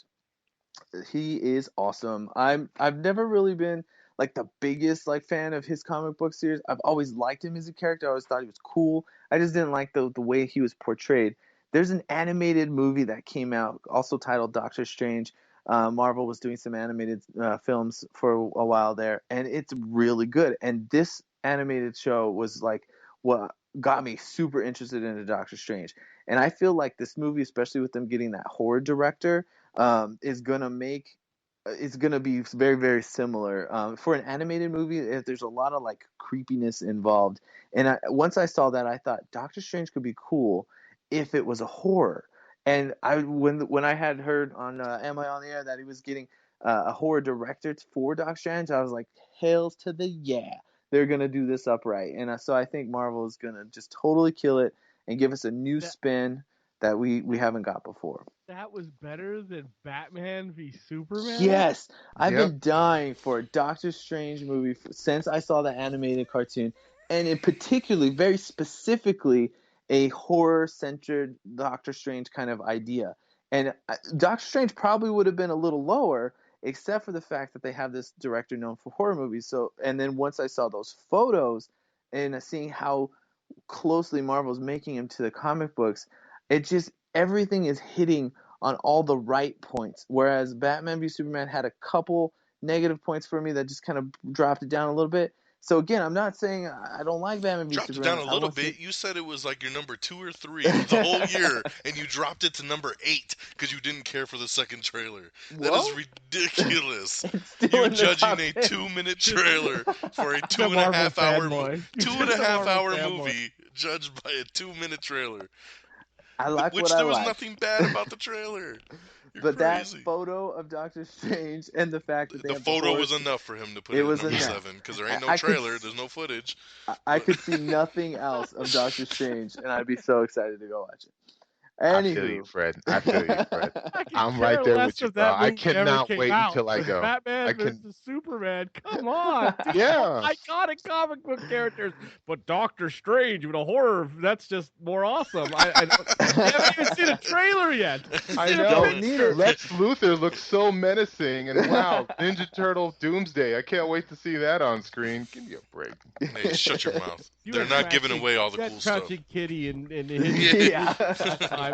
He is awesome. I've never really been like the biggest like fan of his comic book series. I've always liked him as a character. I always thought he was cool. I just didn't like the way he was portrayed. There's an animated movie that came out also titled Doctor Strange. Marvel was doing some animated films for a while there, and it's really good. And this animated show was like what got me super interested into Doctor Strange. And I feel like this movie, especially with them getting that horror director, is gonna make it's gonna be very, very similar. For an animated movie, there's a lot of like creepiness involved. And once I saw that, I thought Doctor Strange could be cool if it was a horror. And when I had heard on Am I on the Air that he was getting a horror director for Doctor Strange, I was like, hails to the yeah, they're gonna do this upright. And so I think Marvel is gonna just totally kill it and give us a new spin that we haven't got before. That was better than Batman v Superman? Yes, I've Yep. been dying for a Doctor Strange movie since I saw the animated cartoon, and in particularly, very specifically, a horror-centered Doctor Strange kind of idea. And Doctor Strange probably would have been a little lower, except for the fact that they have this director known for horror movies. So, and then once I saw those photos and seeing how closely Marvel's making him to the comic books, it just everything is hitting on all the right points. Whereas Batman v Superman had a couple negative points for me that just kind of dropped it down a little bit. So again, I'm not saying I don't like Batman v Dropped it Superman. down a little bit. You said it was like your number 2 or 3 of the whole year, and you dropped it to number 8 because you didn't care for the second trailer. That is ridiculous. You're judging a 2-minute trailer for a 2.5 hour movie judged by a 2-minute trailer. I like Which what I there was like. nothing bad about the trailer. You're But crazy. that photo of Doctor Strange and the fact that they The have photo the was horse, enough for him to put it it at was number enough. 7 because there ain't no I could trailer, s- there's no footage. I could see nothing else of Doctor Strange, and I'd be so excited to go watch it. I feel you, Fred. I feel you, Fred. I'm right there with you, bro. I cannot wait until I go. Batman versus Superman. Come on. Dude, Yeah. iconic comic book characters. But Doctor Strange with a horror, that's just more awesome. I haven't even seen a trailer yet. I know. Lex Luthor looks so menacing, and wow, Ninja Turtle Doomsday. I can't wait to see that on screen. Give me a break. Hey, shut your mouth. You They're had not giving Crouching- away all the you had cool stuff. Crouching Kitty and Yeah. time.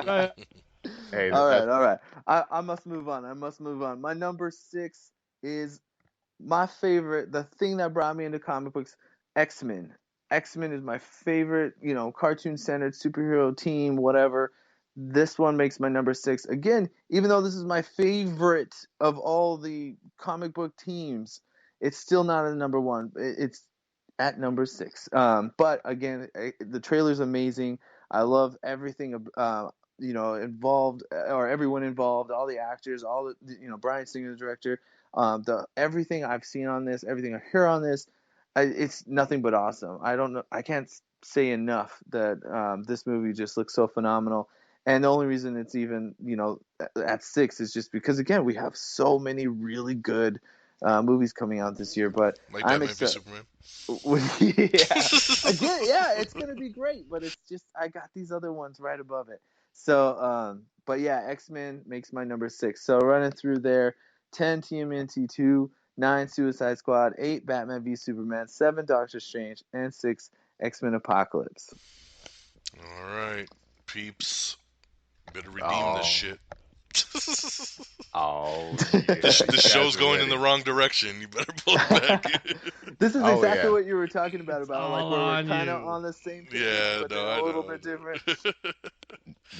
Hey, all right. I must move on. My number 6 is my favorite, the thing that brought me into comic books, X-Men. X-Men is my favorite, cartoon-centered superhero team, whatever. This one makes my number 6. Again, even though this is my favorite of all the comic book teams, it's still not a number 1. It's at number 6. But again, the trailer's amazing. I love everything, involved, or everyone involved, all the actors, all the, Bryan Singer, the director, everything I've seen on this, everything I hear on this, it's nothing but awesome. I don't know. I can't say enough that this movie just looks so phenomenal. And the only reason it's even, at 6 is just because, again, we have so many really good movies coming out this year. But Like I'm Batman v excited. Superman. Yeah. Again, yeah, it's going to be great. But it's just, I got these other ones right above it. So, but yeah, X-Men makes my number 6. So running through there, 10 TMNT 2, 9 Suicide Squad, 8 Batman v Superman, 7 Doctor Strange, and 6 X-Men Apocalypse. All right, Peeps. Better redeem this shit. The show's going in the wrong direction. You better pull it back. This is exactly what you were talking about It's like all where we're on kind of you. on the same page, Yeah, but no, then I a little know. bit different.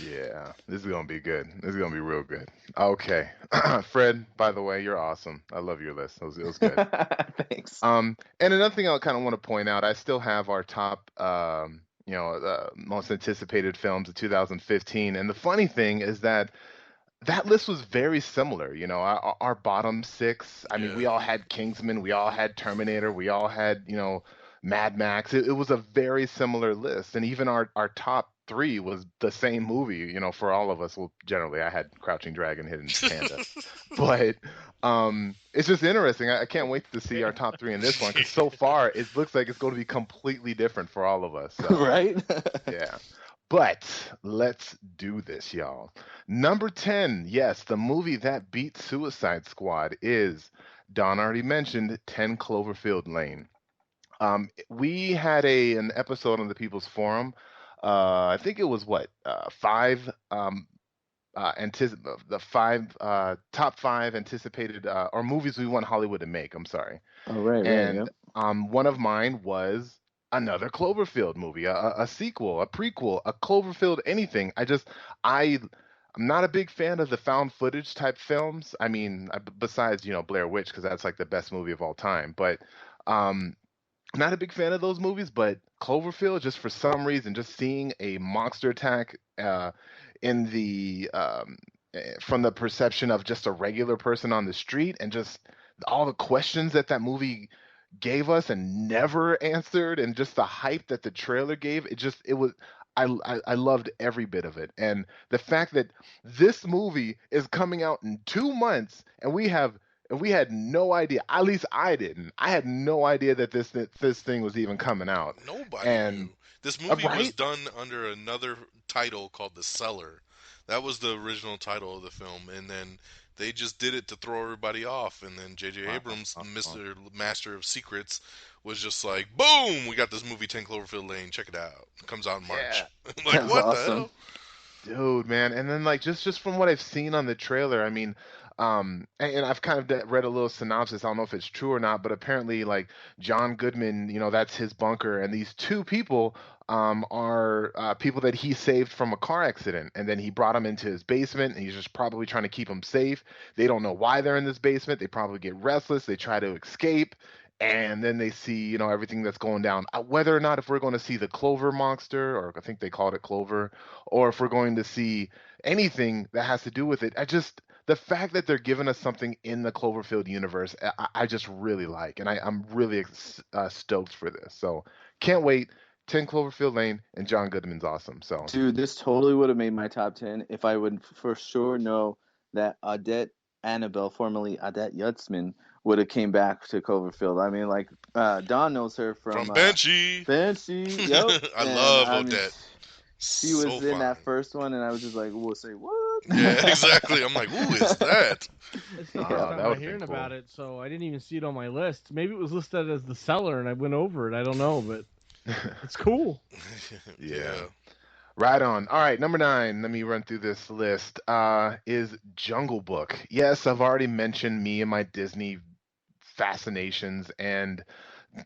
Yeah, this is gonna be good. This is gonna be real good. Okay, Fred. By the way, you're awesome. I love your list. It was good. Thanks. And another thing I kind of want to point out, I still have our top, most anticipated films of 2015. And the funny thing is that list was very similar. Our bottom 6. I mean, we Yeah. all had Kingsman, we all had Terminator, we all had, Mad Max. It was a very similar list, and even our top 3 was the same movie. For all of us. Well, generally, I had Crouching Dragon, Hidden Panda, but it's just interesting. I can't wait to see our top 3 in this one, because so far it looks like it's going to be completely different for all of us. So, Right? yeah. But let's do this, y'all. Number 10, yes, the movie that beat Suicide Squad is, Don already mentioned, 10 Cloverfield Lane. We had an episode on the People's Forum. I think it was what, 5 the 5 top 5 anticipated or movies we want Hollywood to make. I'm sorry. Oh, right, And yep. one of mine was another Cloverfield movie, a sequel, a prequel, a Cloverfield anything. I'm not a big fan of the found footage type films. I mean, besides, Blair Witch, because that's like the best movie of all time. But um, not a big fan of those movies. But Cloverfield, just for some reason, just seeing a monster attack in the from the perception of just a regular person on the street, and just all the questions that movie gave us and never answered, and just the hype that the trailer gave, it was, I loved every bit of it. And the fact that this movie is coming out in 2 months, and we had no idea, at least I didn't, I had no idea that this thing was even coming out. Nobody And knew. This movie was right. done under another title called The Cellar. That was the original title of the film, and then they just did it to throw everybody off. And then J.J. Abrams, Mr. Master of Secrets, was just like, boom, we got this movie 10 Cloverfield Lane. Check it out. It comes out in March. Yeah. Like, That's what awesome. the hell? Dude, man. And then, like, just from what I've seen on the trailer, I mean, and I've kind of read a little synopsis. I don't know if it's true or not, but apparently, like, John Goodman, that's his bunker, and these 2 people are people that he saved from a car accident, and then he brought them into his basement, and he's just probably trying to keep them safe. They don't know why they're in this basement. They probably get restless. They try to escape. And then they see, everything that's going down. Whether or not, if we're going to see the Clover monster, or I think they called it Clover, or if we're going to see anything that has to do with it, the fact that they're giving us something in the Cloverfield universe, I just really like, and I'm really stoked for this. So can't wait. 10 Cloverfield Lane, and John Goodman's awesome. So, Dude, this totally would have made my top 10 if I would for sure know that Odette Annabelle, formerly Odette Yutzman, would have came back to Cloverfield. I mean, like, Don knows her From from Banshee. Banshee. Yep. I And love I mean, Odette. she was So in fine. that first one, and I was just like, "Whoa, say what?" Yeah, exactly. I'm like, who is that? It's the Yeah, first that time I'm would've hearing been cool. about it, so I didn't even see it on my list. Maybe it was listed as The Cellar, and I went over it. I don't know, but it's cool. Yeah. Right on. All right, number 9. Let me run through this list. Is Jungle Book. Yes, I've already mentioned me and my Disney fascinations, and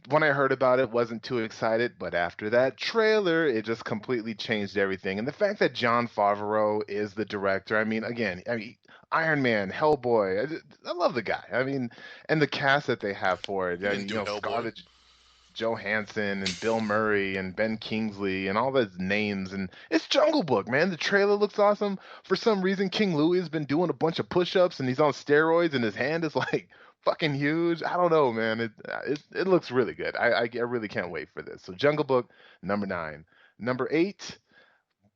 when I heard about it, wasn't too excited, but after that trailer, it just completely changed everything. And the fact that Jon Favreau is the director, I mean, again, Iron Man, Hellboy, I love the guy. I mean, and the cast that they have for it. He I didn't mean, do Hellboy. Scarlett Johansson and Bill Murray and Ben Kingsley and all those names, and it's Jungle Book, man. The trailer looks awesome. For some reason, King Louis has been doing a bunch of push-ups and he's on steroids and his hand is like fucking huge. I don't know, man. It looks really good. I really can't wait for this. So Jungle Book, number 9. Number 8,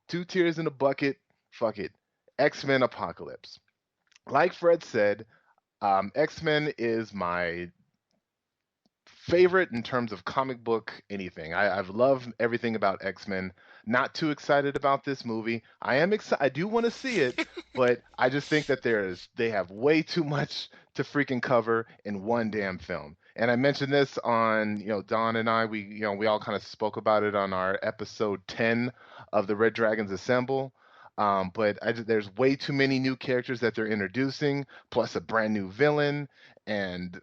two tears in a bucket. Fuck it. X-Men Apocalypse. Like Fred said, X-Men is my favorite in terms of comic book anything. I've loved everything about X-Men. Not too excited about this movie. I am excited. I do want to see it, but I just think that they have way too much to freaking cover in one damn film. And I mentioned this on, Don and I, we all kind of spoke about it on our episode 10 of the Red Dragons Assemble. But there's way too many new characters that they're introducing, plus a brand new villain, and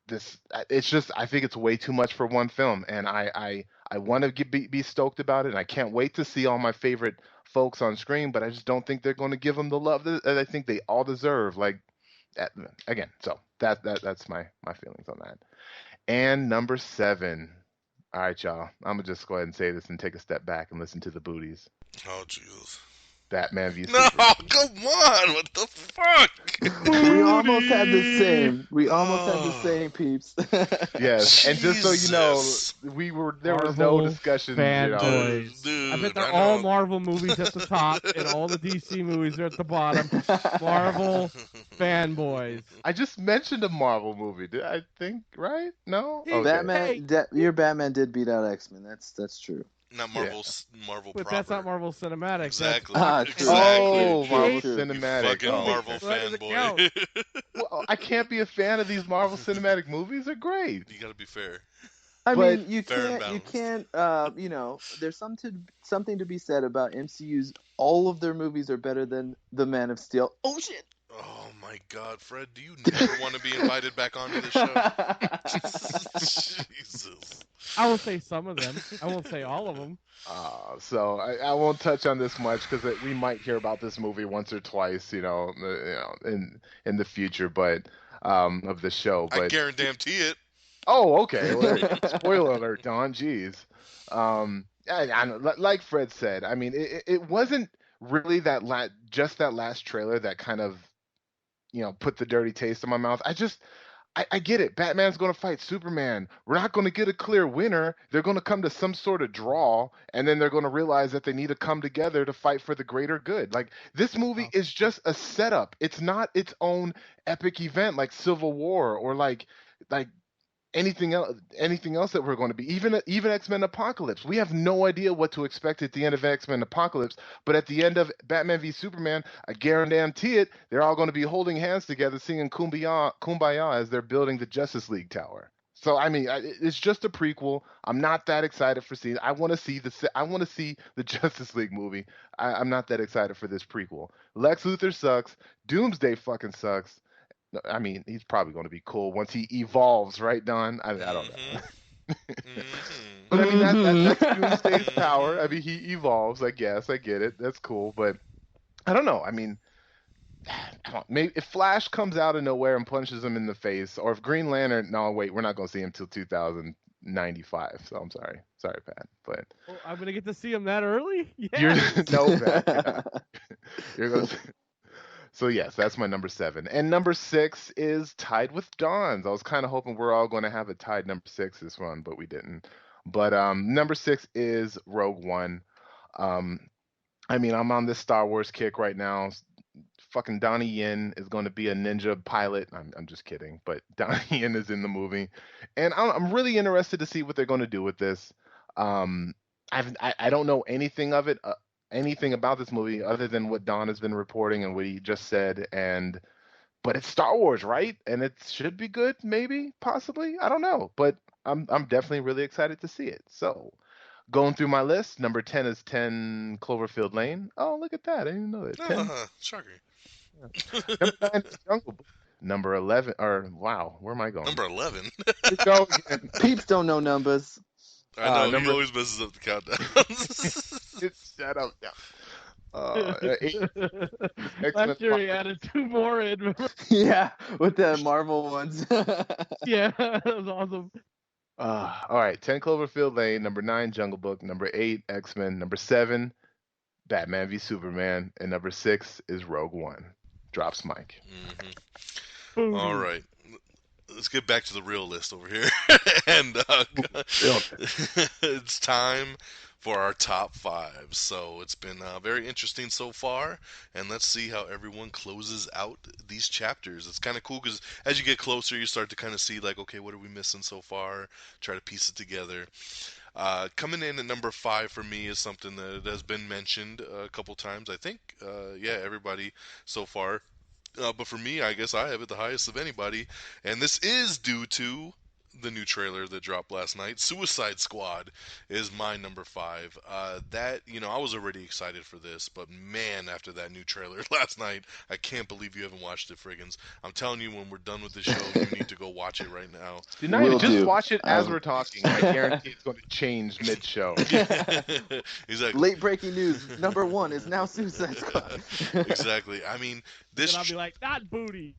it's just, I think it's way too much for one film, and I want to be stoked about it, and I can't wait to see all my favorite folks on screen, but I just don't think they're going to give them the love that I think they all deserve. Like, again, so that's my feelings on that. And number 7, all right, y'all, I'm gonna just go ahead and say this and take a step back and listen to the booties. Oh, Jesus. Batman v No, Superman. come on! What the fuck? We almost had the same. We almost had the same, Peeps. Yes, and just so you know, Jesus. there was no Marvel discussion. fanboys. Dude, I bet they're I all know. Marvel movies at the top, and all the DC movies are at the bottom. Marvel fanboys. I just mentioned a Marvel movie. Did I think right? No. Okay. Batman, your Batman did beat out X-Men. That's true. Not Marvel But proper. that's not Marvel Cinematic. Exactly. That's True. Oh, True, Marvel true. You Cinematic. fucking Oh, Marvel okay. Why does it fanboy. Well, I can't be a fan of these Marvel Cinematic movies. They're great. You gotta be fair. I But mean, you fair and can't, balanced. there's something to be said about MCU's. All of their movies are better than The Man of Steel. Oh shit! Oh my God, Fred, do you never want to be invited back onto the show? Jesus. I will say some of them. I won't say all of them. So I won't touch on this much because we might hear about this movie once or twice, in the future, but of the show. I But guarantee it. oh, okay. Well, spoiler alert, Don. Jeez. Like Fred said, I mean, it wasn't really just that last trailer that kind of, put the dirty taste in my mouth. I get it. Batman's going to fight Superman. We're not going to get a clear winner. They're going to come to some sort of draw, and then they're going to realize that they need to come together to fight for the greater good. Like, this movie is just a setup. It's not its own epic event like Civil War or like anything else that we're going to be. Even X-Men Apocalypse. We have no idea what to expect at the end of X-Men Apocalypse, but at the end of Batman v Superman, I guarantee it, they're all going to be holding hands together singing Kumbaya as they're building the Justice League Tower. So I mean, it's just a prequel. I'm not that excited for seeing. I want to see the Justice League movie. I'm not that excited for this prequel. Lex Luthor sucks. Doomsday fucking sucks. I mean, he's probably going to be cool once he evolves, right, Don? I don't know. But I mean, that's Doomsday's power. I mean, he evolves, I guess. I get it. That's cool. But I don't know. I mean, maybe if Flash comes out of nowhere and punches him in the face, or if Green Lantern, no, wait, we're not going to see him till 2095. So I'm sorry. Sorry, Pat. But I'm going to get to see him that early? Yeah. No, Pat. You're going to... So yes, that's my number 7. And number 6 is tied with Dawn's. I was kind of hoping we're all going to have a tied number 6 this one, but we didn't. But number 6 is Rogue One. I mean, I'm on this Star Wars kick right now. Fucking Donnie Yen is going to be a ninja pilot. I'm just kidding, but Donnie Yen is in the movie, and I'm really interested to see what they're going to do with this. I don't know anything of it. Anything about this movie other than what Don has been reporting and what he just said, but it's Star Wars, right? And it should be good, maybe, possibly. I don't know, but I'm definitely really excited to see it. So, going through my list, number 10 is 10 Cloverfield Lane. Oh, look at that! I didn't know that. 10. Shocker. Number 9 is Jungle Book. Number 11, or wow, where am I going? Number 11. Go again. Peeps don't know numbers. I know he Number always messes up the countdowns. shut up now. Eight is X-Men Last year he added two more in. Remember? Yeah, with the Marvel ones. Yeah, that was awesome. All right, 10 Cloverfield Lane. Number 9, Jungle Book. Number 8, X-Men. Number 7, Batman v Superman. And number 6 is Rogue One. Drops mic. Mm-hmm. All right. Let's get back to the real list over here. And it's time for our top 5. So it's been very interesting so far, and let's see how everyone closes out these chapters. It's kind of cool because as you get closer, you start to kind of see like, okay, what are we missing so far? Try to piece it together. Coming in at number 5 for me is something that has been mentioned a couple times. I think, everybody so far. But for me, I guess I have it the highest of anybody, and this is due to the new trailer that dropped last night. Suicide Squad is my number 5. I was already excited for this, but man, after that new trailer last night, I can't believe you haven't watched it, Frigginz. I'm telling you, when we're done with this show, you need to go watch it right now. Just watch it as we're talking. I guarantee it's going to change mid-show. Exactly. Late breaking news. Number 1 is now Suicide Squad. Exactly. I mean, this. And I'll be like, not booty.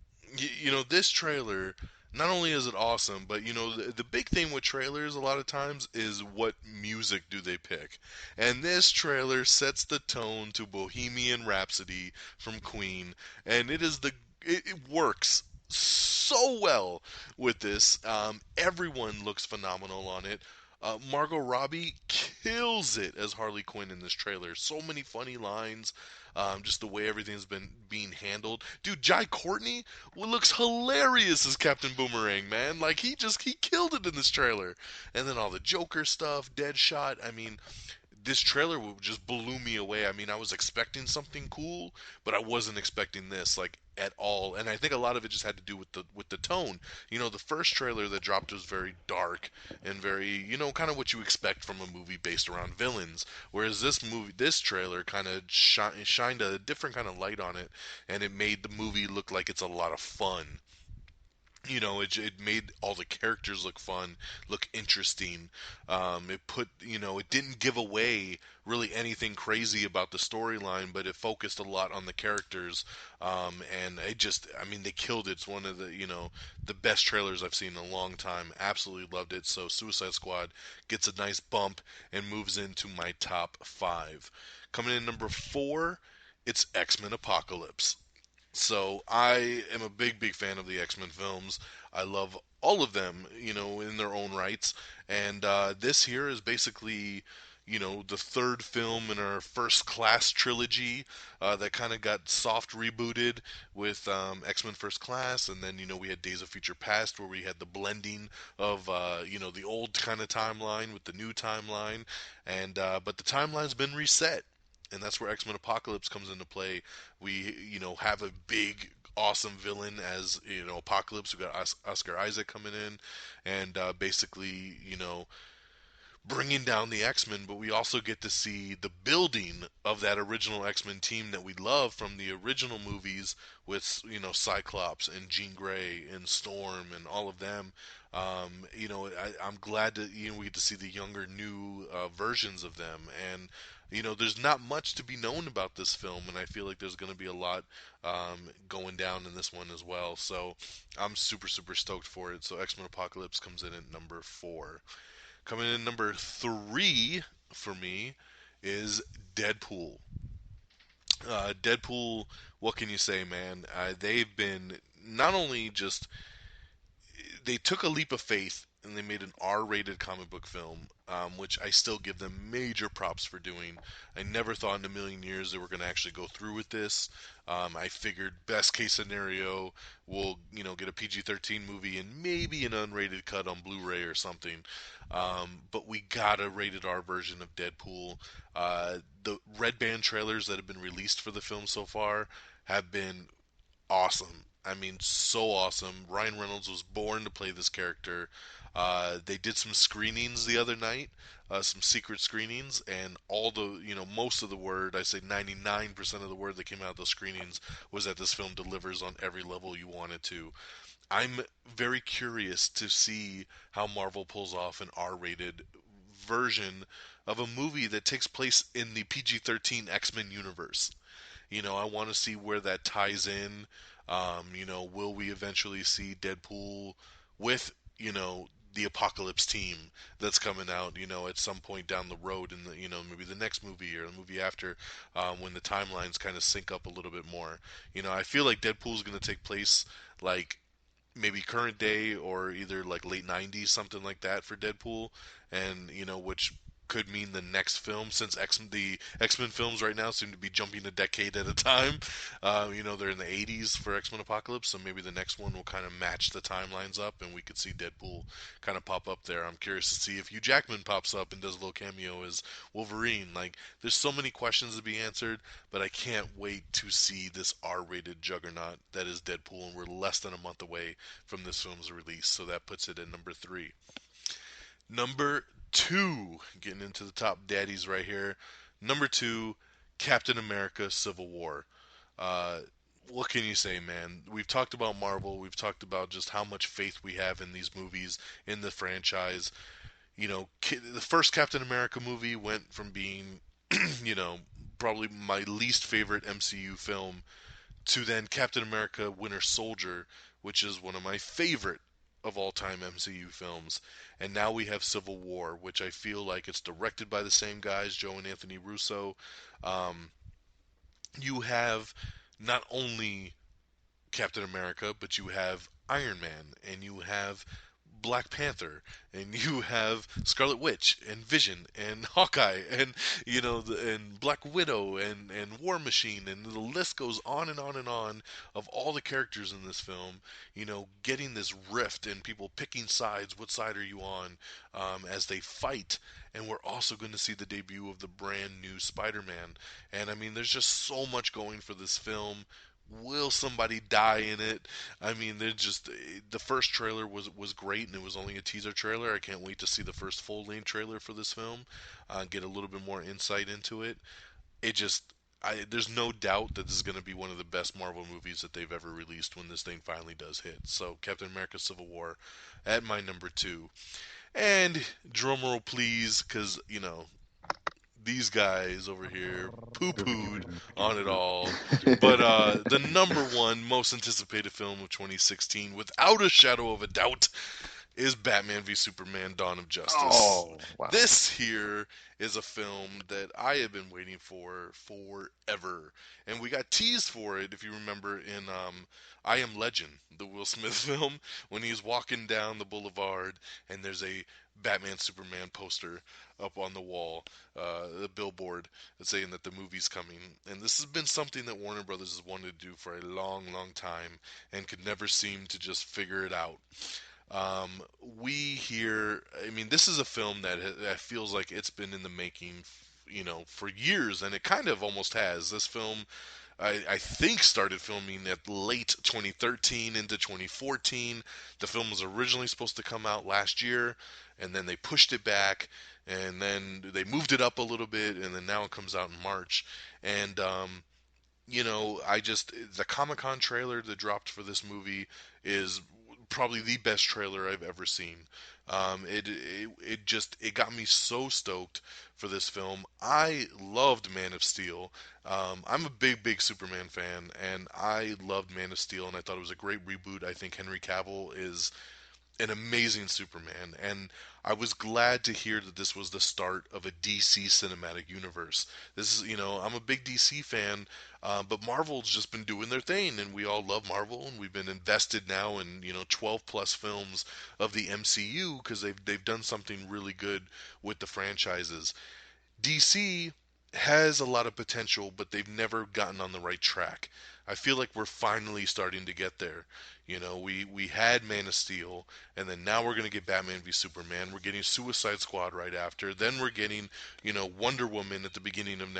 This trailer, not only is it awesome, but the big thing with trailers a lot of times is what music do they pick. And this trailer sets the tone to Bohemian Rhapsody from Queen, and it works so well with this. Everyone looks phenomenal on it. Margot Robbie kills it as Harley Quinn in this trailer. So many funny lines, just the way everything's been being handled. Dude, Jai Courtney looks hilarious as Captain Boomerang, man. Like he killed it in this trailer. And then all the Joker stuff, Deadshot. I mean, this trailer just blew me away. I mean, I was expecting something cool, but I wasn't expecting this like at all. And I think a lot of it just had to do with the tone. The first trailer that dropped was very dark and very, kind of what you expect from a movie based around villains. Whereas this trailer kind of shined a different kind of light on it, and it made the movie look like it's a lot of fun. It made all the characters look fun, look interesting. It didn't give away really anything crazy about the storyline, but it focused a lot on the characters. And they killed it. It's one of the best trailers I've seen in a long time. Absolutely loved it. So Suicide Squad gets a nice bump and moves into my top 5. Coming in number 4, it's X-Men Apocalypse. So I am a big, big fan of the X-Men films. I love all of them, in their own rights. And this here is basically, the third film in our First Class trilogy that kind of got soft rebooted with X-Men First Class. And then, we had Days of Future Past where we had the blending of, the old kind of timeline with the new timeline. And but the timeline's been reset. And that's where X-Men Apocalypse comes into play. We, have a big, awesome villain as, Apocalypse. We got Oscar Isaac coming in, and basically, bringing down the X-Men. But we also get to see the building of that original X-Men team that we love from the original movies with, Cyclops and Jean Grey and Storm and all of them. I'm glad that we get to see the younger, new versions of them. And there's not much to be known about this film, and I feel like there's going to be a lot going down in this one as well. So I'm super, super stoked for it. So X-Men Apocalypse comes in at number 4. Coming in number 3 for me is Deadpool. Deadpool, what can you say, man? They've been not only just they took a leap of faith and they made an R-rated comic book film, which I still give them major props for doing. I never thought in a million years they were going to actually go through with this. I figured best case scenario, we'll get a PG-13 movie and maybe an unrated cut on Blu-ray or something. But we got a rated R version of Deadpool. The red band trailers that have been released for the film so far have been awesome. I mean, so awesome. Ryan Reynolds was born to play this character. They did some screenings the other night, some secret screenings, and all the, most of the word, I say 99% of the word that came out of those screenings was that this film delivers on every level you want it to. I'm very curious to see how Marvel pulls off an R-rated version of a movie that takes place in the PG-13 X-Men universe. I want to see where that ties in. Will we eventually see Deadpool with, the Apocalypse team that's coming out, at some point down the road in the, maybe the next movie or the movie after, when the timelines kind of sync up a little bit more. I feel like Deadpool's going to take place like maybe current day or either like late 90s, something like that for Deadpool, and which could mean the next film, since the X-Men films right now seem to be jumping a decade at a time. They're in the 80s for X-Men Apocalypse, so maybe the next one will kind of match the timelines up, and we could see Deadpool kind of pop up there. I'm curious to see if Hugh Jackman pops up and does a little cameo as Wolverine. Like, there's so many questions to be answered, but I can't wait to see this R-rated juggernaut that is Deadpool, and we're less than a month away from this film's release, so that puts it at number 3. Number 2, getting into the top daddies right here. Number 2, Captain America: Civil War. Uh, what can you say, man? We've talked about Marvel. We've talked about just how much faith we have in these movies, in the franchise. The first Captain America movie went from being, probably my least favorite MCU film to then Captain America: Winter Soldier, which is one of my favorite of all time MCU films. And now we have Civil War, which I feel like it's directed by the same guys, Joe and Anthony Russo. Um, you have not only Captain America, but you have Iron Man, and you have Black Panther, and you have Scarlet Witch, and Vision, and Hawkeye, and and Black Widow, and War Machine, and the list goes on and on and on of all the characters in this film. Getting this rift and people picking sides. What side are you on? As they fight. And we're also going to see the debut of the brand new Spider-Man. And I mean, there's just so much going for this film. Will somebody die in it? I mean, they're just the first trailer was great, and it was only a teaser trailer. I can't wait to see the first full-length trailer for this film, get a little bit more insight into it. There's no doubt that this is going to be one of the best Marvel movies that they've ever released when this thing finally does hit. So, Captain America: Civil War at my number 2. And drumroll please, because these guys over here poo-pooed on it all. But the number 1 most anticipated film of 2016, without a shadow of a doubt, is Batman v Superman: Dawn of Justice. Oh, wow. This here is a film that I have been waiting for forever. And we got teased for it, if you remember, in I Am Legend, the Will Smith film, when he's walking down the boulevard and there's a Batman Superman poster up on the wall, the billboard saying that the movie's coming. And this has been something that Warner Brothers has wanted to do for a long, long time and could never seem to just figure it out. I mean, this is a film that feels like it's been in the making, for years, and it kind of almost has. This film, I think, started filming at late 2013 into 2014. The film was originally supposed to come out last year, and then they pushed it back, and then they moved it up a little bit, and then now it comes out in March. And the Comic-Con trailer that dropped for this movie is probably the best trailer I've ever seen. It got me so stoked for this film. I loved Man of Steel. I'm a big Superman fan, and I loved Man of Steel, and I thought it was a great reboot. I think Henry Cavill is an amazing Superman, and I was glad to hear that this was the start of a DC cinematic universe. This is, I'm a big DC fan, but Marvel's just been doing their thing, and we all love Marvel, and we've been invested now in 12 plus films of the MCU because they've done something really good with the franchises. DC has a lot of potential, but they've never gotten on the right track. I feel like we're finally starting to get there. You know, we had Man of Steel, and then now we're going to get Batman v Superman. We're getting Suicide Squad right after. Then we're getting, you know, Wonder Woman at the beginning of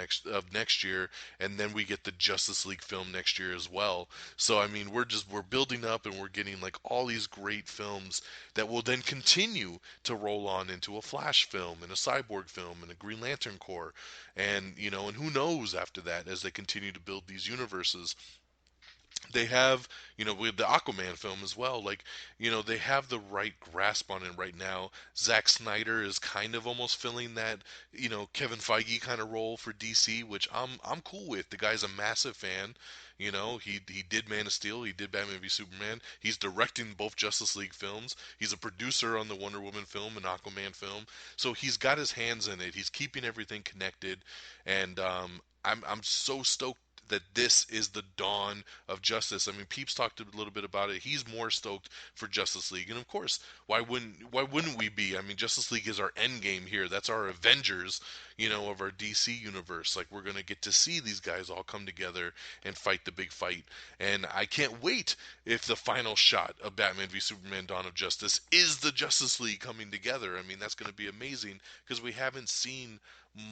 next year, and then we get the Justice League film next year as well. So I mean, we're building up, and we're getting like all these great films that will then continue to roll on into a Flash film and a Cyborg film and a Green Lantern Corps, and you know, and who knows after that as they continue to build these universes. They have, you know, with the Aquaman film as well, like, you know, they have the right grasp on it right now. Zack Snyder is kind of almost filling that, you know, Kevin Feige kind of role for DC, which I'm cool with. The guy's a massive fan. You know, he did Man of Steel, he did Batman v Superman. He's directing both Justice League films. He's a producer on the Wonder Woman film and Aquaman film. So he's got his hands in it. He's keeping everything connected, and I'm so stoked that this is the dawn of justice. I mean, Peeps talked a little bit about it. He's more stoked for Justice League, and of course, why wouldn't we be? I mean, Justice League is our end game here. That's our Avengers, you know, of our DC universe. Like, we're gonna get to see these guys all come together and fight the big fight. And I can't wait if the final shot of Batman v Superman: Dawn of Justice is the Justice League coming together. I mean, that's gonna be amazing because we haven't seen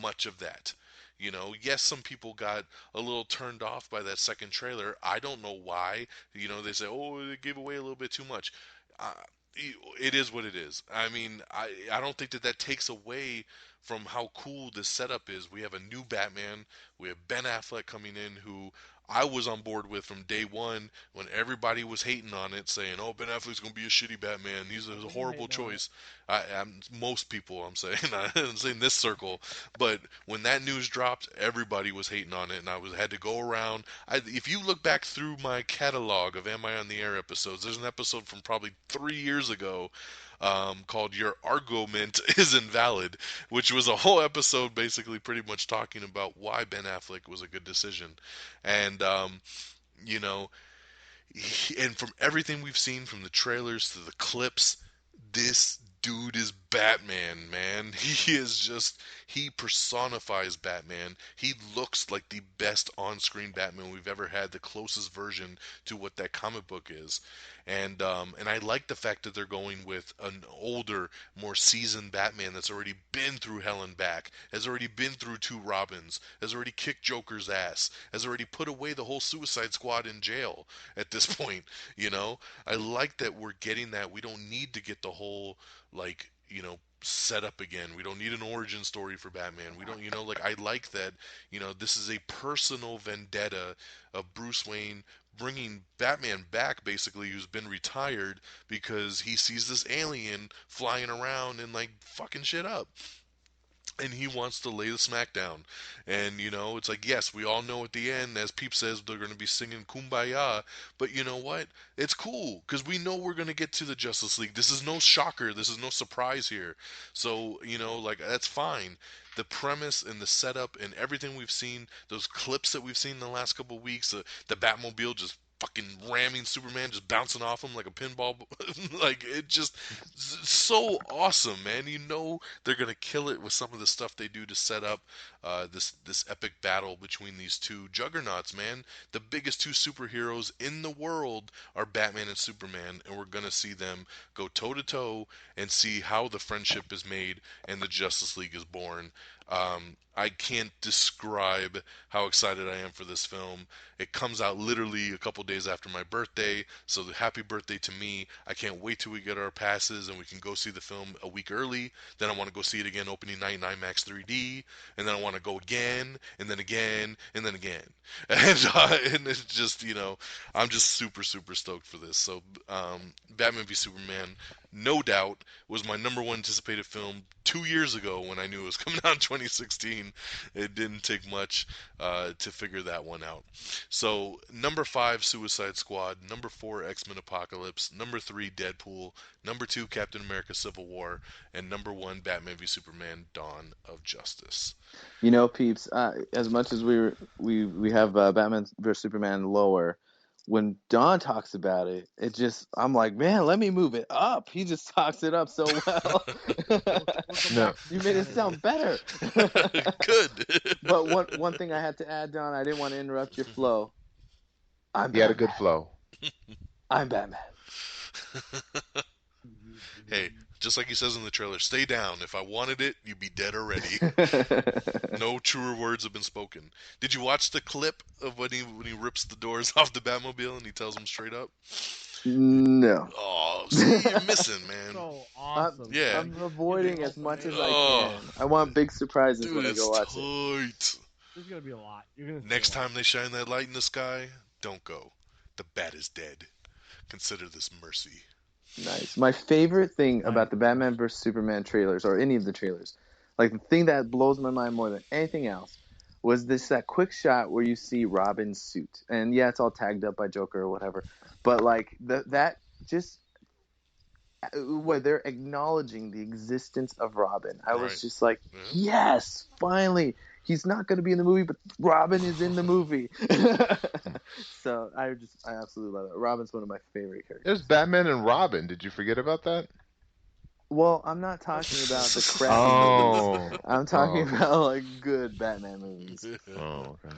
much of that. You know, yes, some people got a little turned off by that second trailer. I don't know why. You know, they say, oh, they gave away a little bit too much. Uh, it is what it is. I mean, I don't think that takes away from how cool this setup is. We have a new Batman. We have Ben Affleck coming in, who I was on board with from day one when everybody was hating on it, saying, "Oh, Ben Affleck's gonna be a shitty Batman. He's a horrible choice." Most people, I'm saying, I'm saying this circle, but when that news dropped, everybody was hating on it, and had to go around. If you look back through my catalog of Am I on the Air episodes, there's an episode from probably 3 years ago called "Your Argument is Invalid," which was a whole episode basically pretty much talking about why Ben Affleck was a good decision, and you know, and from everything we've seen, from the trailers to the clips, this dude is Batman, man. He personifies Batman. He looks like the best on-screen Batman we've ever had, the closest version to what that comic book is. And I like the fact that they're going with an older, more seasoned Batman that's already been through hell and back, has already been through two Robins, has already kicked Joker's ass, has already put away the whole Suicide Squad in jail at this point, you know? I like that we're getting that. We don't need to get the whole, like, you know, set up again. We don't need an origin story for Batman. We don't, you know, like, I like that, you know, this is a personal vendetta of Bruce Wayne bringing Batman back, basically, who's been retired because he sees this alien flying around and, like, fucking shit up, and he wants to lay the smack down. And you know, it's like, yes, we all know at the end, as Peep says, they're going to be singing Kumbaya, but you know what, it's cool because we know we're going to get to the Justice League. This is no shocker, this is no surprise here. So you know, like, that's fine. The premise and the setup and everything we've seen, those clips that we've seen in the last couple of weeks, the Batmobile just fucking ramming Superman, just bouncing off him like a pinball. Like, it just so awesome, man. You know they're gonna kill it with some of the stuff they do to set up this epic battle between these two juggernauts, man. The biggest two superheroes in the world are Batman and Superman, and we're gonna see them go toe to toe and see how the friendship is made and the Justice League is born. I can't describe how excited I am for this film. It comes out literally a couple days after my birthday, so happy birthday to me. I can't wait till we get our passes and we can go see the film a week early. Then I want to go see it again opening night in IMAX 3D, and then I want to go again, and then again, and then again. And it's just, you know, I'm just super, super stoked for this. So, Batman v Superman, no doubt, was my number one anticipated film 2 years ago when I knew it was coming out in 2016. It didn't take much to figure that one out. So, number 5, Suicide Squad. Number 4, X-Men Apocalypse. Number 3, Deadpool. Number 2, Captain America Civil War. And number 1, Batman v Superman: Dawn of Justice. You know, Peeps, as much as we have Batman vs Superman lower, when Don talks about it, I'm like, man, let me move it up. He just talks it up so well. No. You made it sound better. Good. But one thing I had to add, Don, I didn't want to interrupt your flow. I'm He had a Batman. good flow. I'm Batman. Hey, just like he says in the trailer, stay down. If I wanted it, you'd be dead already. No truer words have been spoken. Did you watch the clip of when he rips the doors off the Batmobile and he tells them straight up? No. Oh, see, you're missing, man. So awesome. Yeah. I'm avoiding as much as I Oh. can. I want big surprises Dude, when I it's go watch it. tight. There's gonna be a lot. You're gonna see Next a lot. time they shine that light in the sky, don't go. The bat is dead. Consider this mercy. Nice. My favorite thing Nice. about the Batman vs Superman trailers, or any of the trailers, like the thing that blows my mind more than anything else, was that quick shot where you see Robin's suit, and yeah, it's all tagged up by Joker or whatever, but like that just where they're acknowledging the existence of Robin. I was Right. just like, Yeah. yes, finally. He's not going to be in the movie, but Robin is in the movie. So I absolutely love it. Robin's one of my favorite characters. There's Batman and Robin. Did you forget about that? Well, I'm not talking about the crappy movies. Oh. I'm talking Oh. about like good Batman movies. Oh, okay.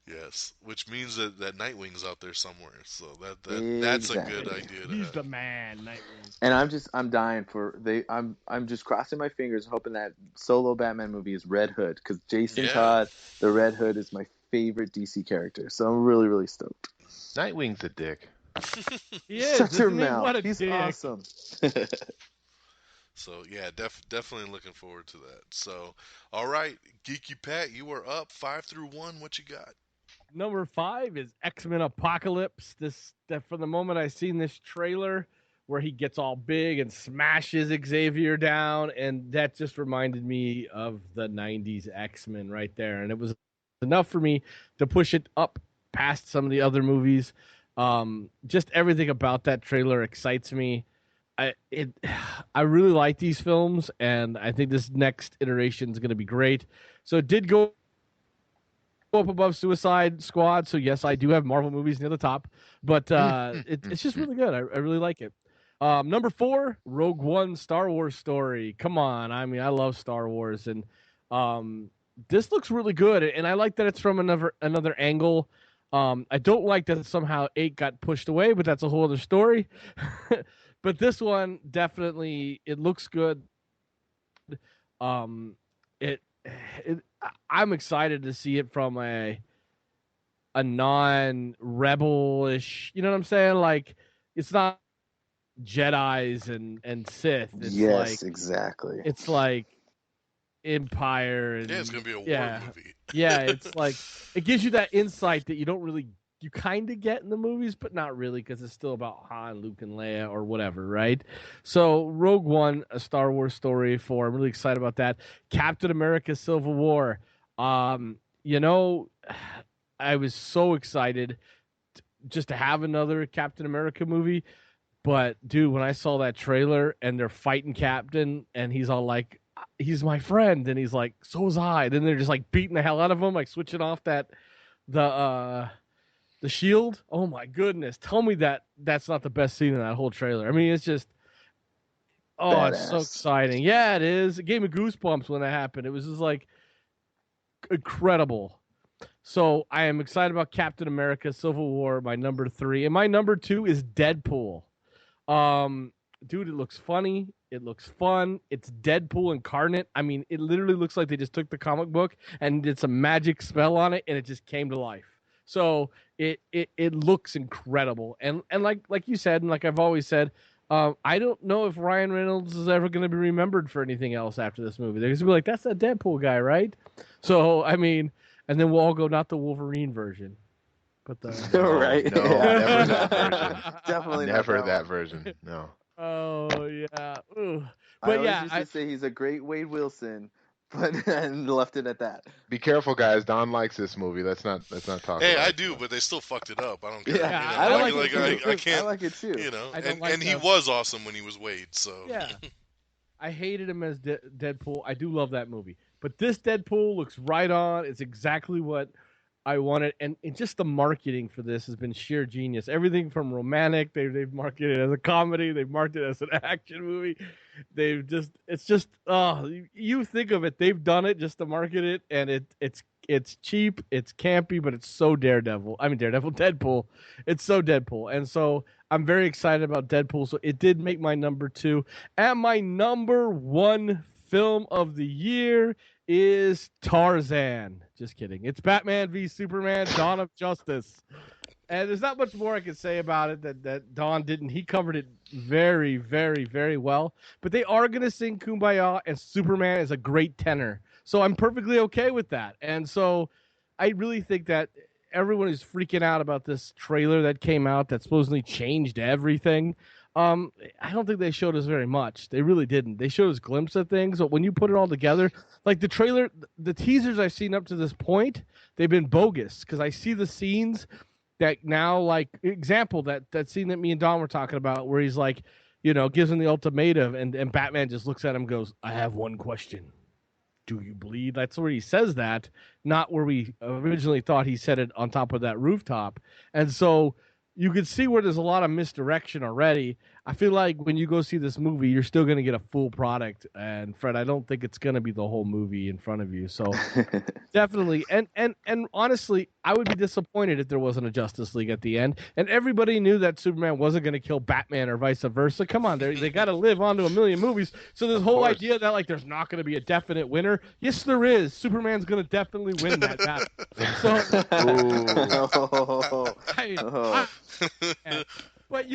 Yes, which means that Nightwing's out there somewhere. So that's a good Exactly. idea to He's have. the man, Nightwing. And I'm dying for I'm just crossing my fingers hoping that solo Batman movie is Red Hood, because Jason Yeah. Todd, the Red Hood, is my favorite DC character. So I'm really, really stoked. Nightwing's a dick. He is. Shut your isn't he? mouth. What a He's dick. awesome. So yeah, definitely looking forward to that. So all right, Geeky Pat, you are up 5 through 1. What you got? Number 5 is X-Men Apocalypse. That from the moment I seen this trailer where he gets all big and smashes Xavier down, and that just reminded me of the 90s X-Men right there. And it was enough for me to push it up past some of the other movies. Just everything about that trailer excites me. I really like these films, and I think this next iteration is going to be great. So it did go up above Suicide Squad. So yes, I do have Marvel movies near the top, but it's just really good. I really like it. Number 4, Rogue One, Star Wars story. Come on, I mean, I love Star Wars, and this looks really good, and I like that it's from another angle. I don't like that somehow 8 got pushed away, but that's a whole other story. But this one definitely, it looks good. I'm excited to see it from a non-rebel-ish, you know what I'm saying? Like, it's not Jedis and Sith. It's Yes, like, exactly. it's like Empire. And, Yeah, it's gonna be a war movie. Yeah, it's like, it gives you that insight that you kind of get in the movies, but not really, because it's still about Han, Luke, and Leia, or whatever, right? So Rogue One, a Star Wars story 4. I'm really excited about that. Captain America: Civil War. You know, I was so excited just to have another Captain America movie. But dude, when I saw that trailer and they're fighting Captain, and he's all like, "He's my friend," and he's like, "So was I." Then they're just like beating the hell out of him, like switching off the shield. Oh my goodness! Tell me that's not the best scene in that whole trailer. I mean, it's just, Badass. It's so exciting. Yeah, it is. It gave me goosebumps when that happened. It was just like incredible. So I am excited about Captain America: Civil War, my number 3, and my number 2 is Deadpool. Dude, it looks funny. It looks fun. It's Deadpool incarnate. I mean, it literally looks like they just took the comic book and did some magic spell on it, and it just came to life. So it looks incredible. And like you said, and like I've always said, I don't know if Ryan Reynolds is ever going to be remembered for anything else after this movie. They're going to be like, that's that Deadpool guy, right? So, I mean, and then we'll all go, not the Wolverine version, but the... Right. No, never that version. Definitely Never not that version. No. Oh, yeah. Ooh. I But always yeah, used to say he's a great Wade Wilson, but and left it at that. Be careful, guys. Don likes this movie. Let's not talk. Hey, about I it. do, but they still fucked it up. I don't care. Yeah, you know? I like it too. I can't. I like it too. You know, I don't and like he that. was awesome when he was Wade. So yeah. I hated him as Deadpool. I do love that movie. But this Deadpool looks right on. It's exactly what I wanted. And just the marketing for this has been sheer genius. Everything from romantic, they've marketed it as a comedy, they've marketed it as an action movie. You think of it, they've done it just to market it, and it's cheap, it's campy, but it's so Daredevil. I mean Daredevil, Deadpool. It's so Deadpool, and so I'm very excited about Deadpool. So it did make my number 2, and my number 1 film of the year is Tarzan. Just kidding. It's Batman v Superman: Dawn of Justice. And there's not much more I can say about it that Don didn't. He covered it very, very, very well. But they are going to sing Kumbaya, and Superman is a great tenor. So I'm perfectly okay with that. And so I really think that everyone is freaking out about this trailer that came out that supposedly changed everything. I don't think they showed us very much. They really didn't. They showed us glimpses of things. But when you put it all together, like the trailer, the teasers I've seen up to this point, they've been bogus because I see the scenes that now, like, example, that scene that me and Don were talking about where he's like, gives him the ultimatum and Batman just looks at him and goes, I have one question. Do you bleed? That's where he says that, not where we originally thought he said it on top of that rooftop. And so you could see where there's a lot of misdirection already. I feel like when you go see this movie, you're still going to get a full product. And Fred, I don't think it's going to be the whole movie in front of you. So definitely. And honestly, I would be disappointed if there wasn't a Justice League at the end. And everybody knew that Superman wasn't going to kill Batman or vice versa. Come on, they got to live on to a million movies. So this whole idea that like there's not going to be a definite winner. Yes, there is. Superman's going to definitely win that battle. But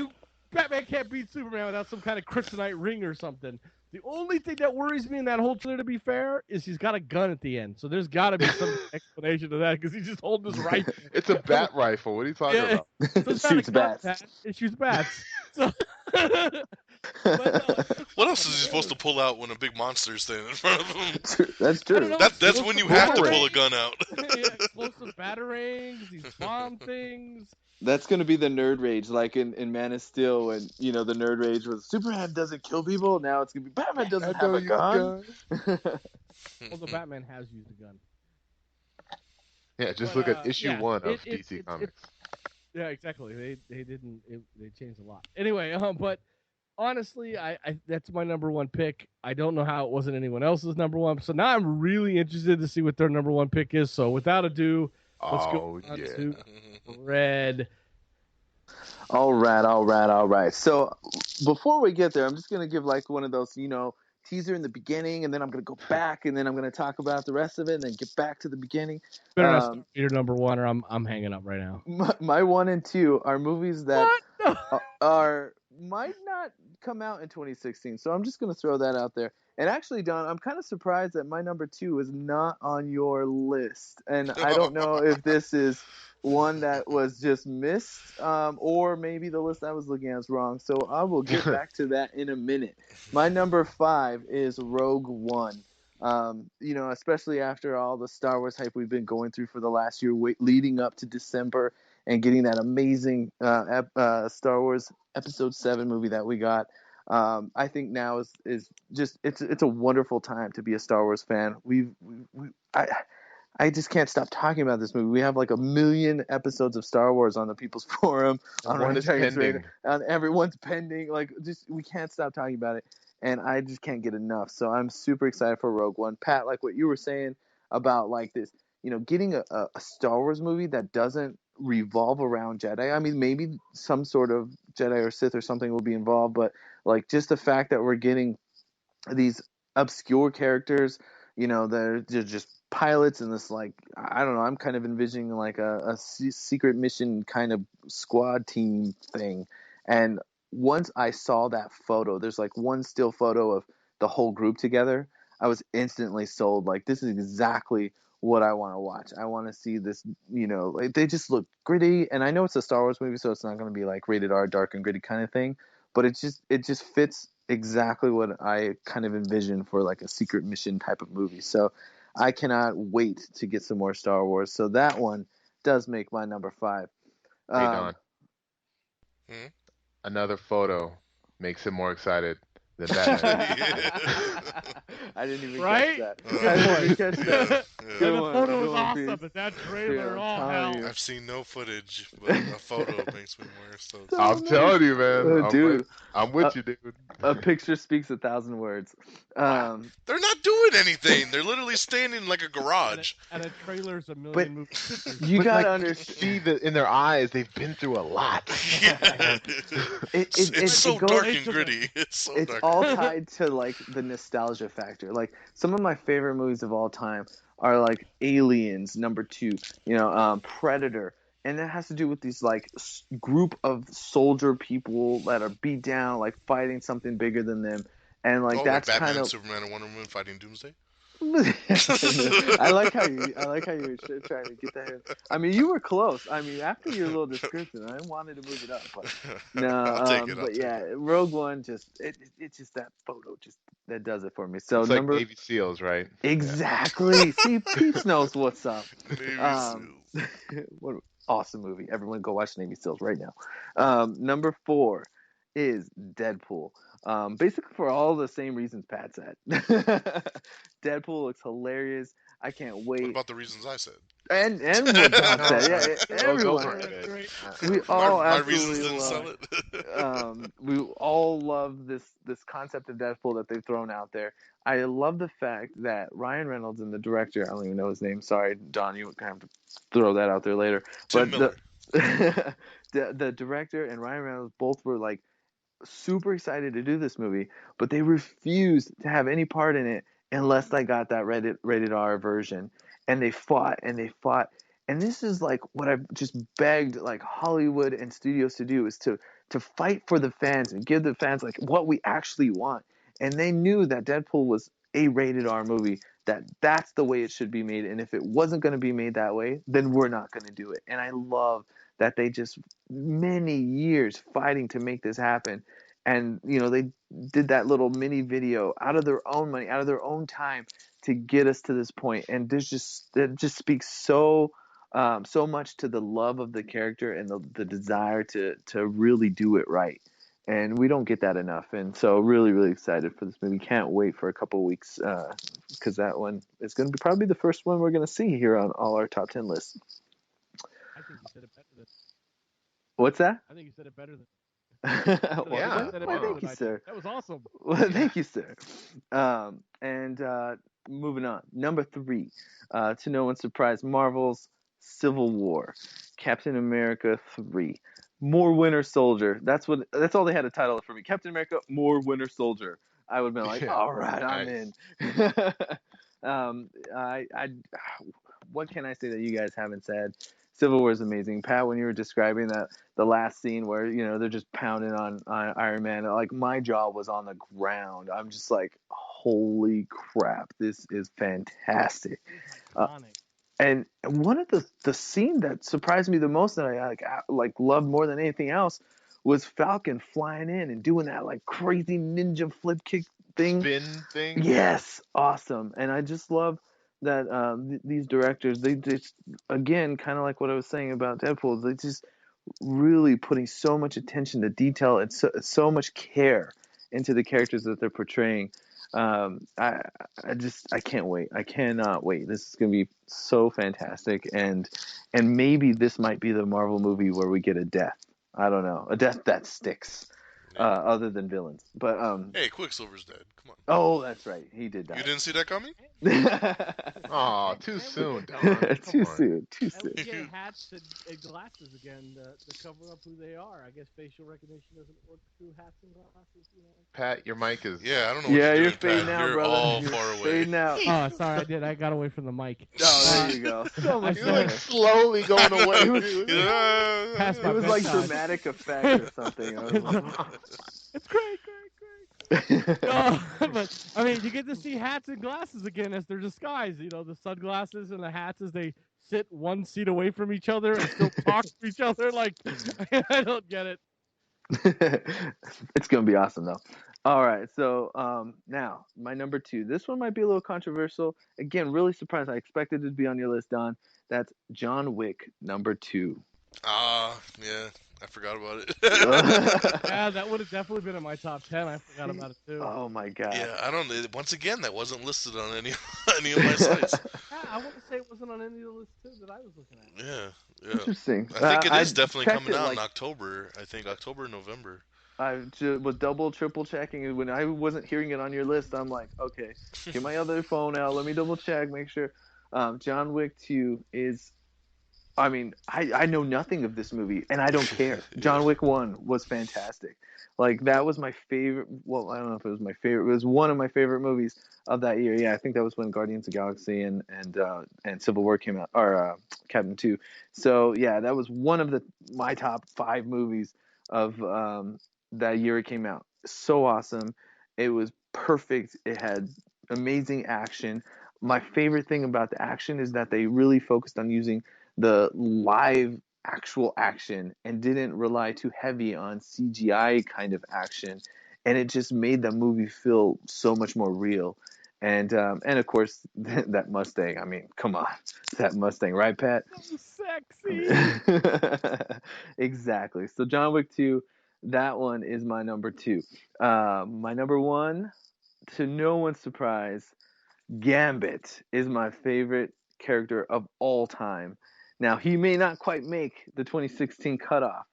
Batman can't beat Superman without some kind of kryptonite ring or something. The only thing that worries me in that whole trailer, to be fair, is he's got a gun at the end. So there's got to be some explanation to that because he's just holding his rifle. It's a bat rifle. What are you talking about? So it shoots bats. It shoots bats. So, what else is he supposed to pull out when a big monster's standing in front of him? That's true. That's when you have to pull a gun out. Explosive batarangs, these bomb things. That's going to be the nerd rage, like in Man of Steel, when, the nerd rage was Superman doesn't kill people. Now it's going to be Batman doesn't have a gun. Although Batman has used a gun. Yeah, just look at issue 1 of DC Comics. Yeah, exactly. They didn't. They changed a lot. Anyway, but honestly, I that's my number 1 pick. I don't know how it wasn't anyone else's number 1. So now I'm really interested to see what their number 1 pick is. So without ado, let's go on to Red. All right. So before we get there, I'm just going to give like one of those, teaser in the beginning, and then I'm going to go back, and then I'm going to talk about the rest of it, and then get back to the beginning. Better your number 1, or I'm hanging up right now. My 1 and 2 are movies that might not come out in 2016, so I'm just going to throw that out there. And actually, Don, I'm kind of surprised that my number 2 is not on your list, and I don't know if this is one that was just missed, or maybe the list I was looking at is wrong. So I will get back to that in a minute. My number 5 is Rogue One. Especially after all the Star Wars hype we've been going through for the last year, leading up to December, and getting that amazing Star Wars Episode 7 movie that we got. I think now is just it's a wonderful time to be a Star Wars fan. I just can't stop talking about this movie. We have like 1 million episodes of Star Wars on the People's Forum, on Running Dragons Radio, and everyone's pending. Like, just we can't stop talking about it, and I just can't get enough. So I'm super excited for Rogue One. Pat, like what you were saying about like this, getting a Star Wars movie that doesn't revolve around Jedi. I mean, maybe some sort of Jedi or Sith or something will be involved, but like just the fact that we're getting these obscure characters, they're just pilots and this, like, I don't know, I'm kind of envisioning like a secret mission kind of squad team thing. And once I saw that photo, there's like one still photo of the whole group together, I was instantly sold. Like, this is exactly what I want to watch. I want to see this, like, they just look gritty, and I know it's a Star Wars movie, so it's not going to be like rated R, dark and gritty kind of thing, but it just fits exactly what I kind of envision for like a secret mission type of movie. So I cannot wait to get some more Star Wars. So that one does make my number 5. Hey, Don. Another photo makes him more excited than that. I didn't even catch that. I didn't even catch that. The photo was awesome, but that trailer, hell. I've seen no footage, but a photo makes me more so. I'm telling you, man. Dude. I'm with you, dude. A picture speaks 1,000 words. They're not doing anything. They're literally standing in like a garage. And a trailer's a But million movie pictures. you gotta You understand. see that in their eyes, they've been through a lot. Yeah. It's so goes- dark and gritty. It's so It's dark. all tied to like the nostalgia factor. Like some of my favorite movies of all time are like Aliens #2, Predator, and it has to do with these like group of soldier people that are beat down, like fighting something bigger than them, and like that's like Batman, kind of. Superman, and Wonder Woman fighting Doomsday. I like how you were trying to get that in. I mean, you were close. I mean, after your little description, I wanted to move it up, but no. I'll take it. But yeah, Rogue One it's just that photo that does it for me. So It's like Navy SEALs, right? exactly. See, Peeps knows what's up. Navy Um, Seals. What an awesome movie! Everyone go watch Navy SEALs right now. #4 is Deadpool. Basically for all the same reasons Pat said. Deadpool looks hilarious. I can't wait. What about the reasons I said? And what Pat said, yeah, Those everyone. are good. We all my reasons absolutely didn't sell love. it. We all love this concept of Deadpool that they've thrown out there. I love the fact that Ryan Reynolds and the director, I don't even know his name. Sorry, Don, you have to throw that out there later. Tim Miller. The director and Ryan Reynolds both were like super excited to do this movie, but they refused to have any part in it unless they got that rated R version. And they fought and they fought. And this is like what I've just begged like Hollywood and studios to do is to fight for the fans and give the fans like what we actually want. And they knew that Deadpool was a rated R movie, that's the way it should be made. And if it wasn't going to be made that way, then we're not going to do it. And I love that they just many years fighting to make this happen. And, they did that little mini video out of their own money, out of their own time to get us to this point. And it just speaks so much to the love of the character and the desire to really do it right. And we don't get that enough. And so really, really excited for this movie. Can't wait for a couple of weeks because that one is going to be probably the first one we're going to see here on all our top 10 lists. I think you said it better than. What's that? I think you said it better than. Well, thank you, sir. That was awesome. Well, thank you, sir. And moving on. #3, to no one's surprise, Marvel's Civil War, Captain America 3, More Winter Soldier. That's all they had a title for me. Captain America, More Winter Soldier. I would have been like, all right, I'm in. What can I say that you guys haven't said? Civil War is amazing. Pat, when you were describing the last scene where, they're just pounding on Iron Man, like my jaw was on the ground. I'm just like, holy crap, this is fantastic. And one of the scene that surprised me the most that I like loved more than anything else was Falcon flying in and doing that like crazy ninja flip kick thing. Spin thing? Yes, awesome. And I just love that these directors, they just, again, kind of like what I was saying about Deadpool, they just really putting so much attention to detail and so much care into the characters that they're portraying. I can't wait. I cannot wait. This is going to be so fantastic. And maybe this might be the Marvel movie where we get a death. I don't know. A death that sticks. Other than villains, but Hey, Quicksilver's dead. Come on. Oh, that's right. He did die. You didn't see that coming? Oh, too soon, Don. Too soon. And we get hats and glasses again to cover up who they are. I guess facial recognition doesn't work through hats and glasses. Pat, your mic is. Yeah, I don't know. What you're doing, fading Pat. out, You're brother. all You're far away. fading out. Oh, sorry, I got away from the mic. Oh, there you go. So much You're better. like slowly going away. Past It my was like bedtime. dramatic effect or something. I was like, It's great. No, but I mean, you get to see hats and glasses again as their disguise. The sunglasses and the hats as they sit one seat away from each other and still talk to each other. Like, I don't get it. It's gonna be awesome though. All right, so now my #2. This one might be a little controversial. Again, really surprised. I expected it to be on your list, Don. That's John Wick #2. Yeah, I forgot about it. Yeah, that would have definitely been in my top 10. I forgot about it too. Oh my god. Yeah, I don't. Once again, that wasn't listed on any of my sites. Yeah, I want to say it wasn't on any of the lists too that I was looking at. Yeah. Interesting. I think it is definitely checked coming it, out like, in October. I think October, November. I was double, triple checking, and when I wasn't hearing it on your list, I'm like, okay, get my other phone out. Let me double check, make sure. John Wick 2 is. I mean, I know nothing of this movie, and I don't care. Yeah. John Wick 1 was fantastic. Like, that was my favorite. Well, I don't know if it was my favorite. It was one of my favorite movies of that year. Yeah, I think that was when Guardians of the Galaxy and Civil War came out, or Captain 2. So, yeah, that was one of my top 5 movies of that year it came out. So awesome. It was perfect. It had amazing action. My favorite thing about the action is that they really focused on using the live actual action and didn't rely too heavy on CGI kind of action, and it just made the movie feel so much more real. And of course that Mustang. I mean, come on, that Mustang, right, Pat? So sexy. Exactly. So John Wick 2, that one is my number 2. My number 1, to no one's surprise, Gambit is my favorite character of all time. Now, he may not quite make the 2016 cutoff,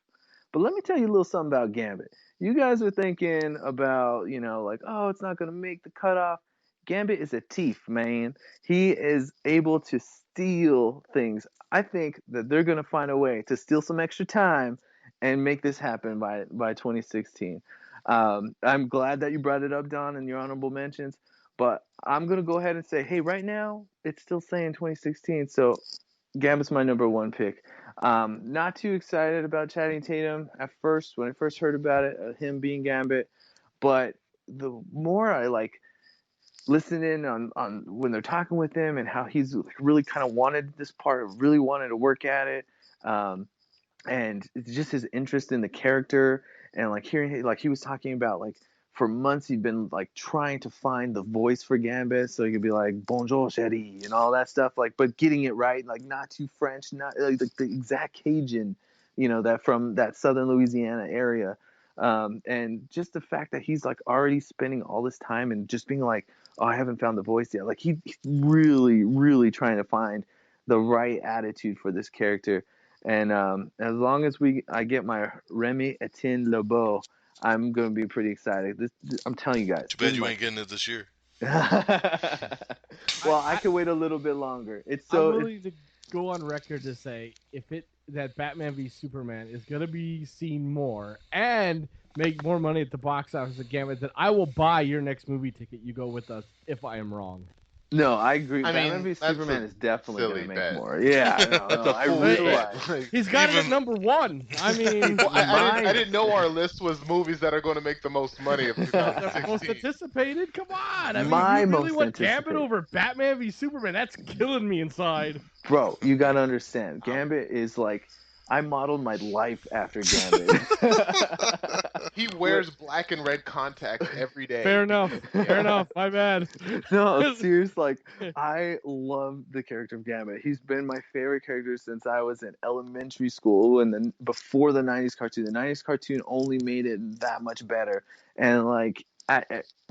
but let me tell you a little something about Gambit. You guys are thinking about, like, oh, it's not going to make the cutoff. Gambit is a thief, man. He is able to steal things. I think that they're going to find a way to steal some extra time and make this happen by 2016. I'm glad that you brought it up, Don, in your honorable mentions. But I'm going to go ahead and say, hey, right now, it's still saying 2016. So Gambit's my number 1 pick. Not too excited about Channing Tatum at first, when I first heard about it, him being Gambit. But the more I listen in on when they're talking with him and how he's really kind of wanted this part, really wanted to work at it. And it's just his interest in the character, and hearing, he was talking about, for months he'd been trying to find the voice for Gambit so he could be like bonjour chérie and all that stuff, but getting it right, not too French, not the exact Cajun, that from that southern Louisiana area. And just the fact that he's already spending all this time and just being like, oh, I haven't found the voice yet. He's really, really trying to find the right attitude for this character. And as long as I get my Remy Etienne Lebeau, I'm gonna be pretty excited. I'm telling you guys. Too bad you ain't getting it this year. Well, I could wait a little bit longer. I'm willing to go on record to say that Batman v Superman is gonna be seen more and make more money at the box office than Gambit, that I will buy your next movie ticket. You go with us if I am wrong. No, I agree. I Batman mean, v Superman is definitely silly going to make bet. more. Yeah, That's a I fool realize. bet. He's got it at number 1. I mean, Well, I didn't know our list was movies that are going to make the most money of most 2016. anticipated. Come on, I mean, My you really most want Gambit anticipated. over Batman v Superman? That's killing me inside. Bro, you got to understand. Gambit is I modeled my life after Gambit. He wears black and red contacts every day. Fair enough. Fair enough. My bad. No, seriously, I love the character of Gambit. He's been my favorite character since I was in elementary school, and then before the 90s cartoon. The 90s cartoon only made it that much better. And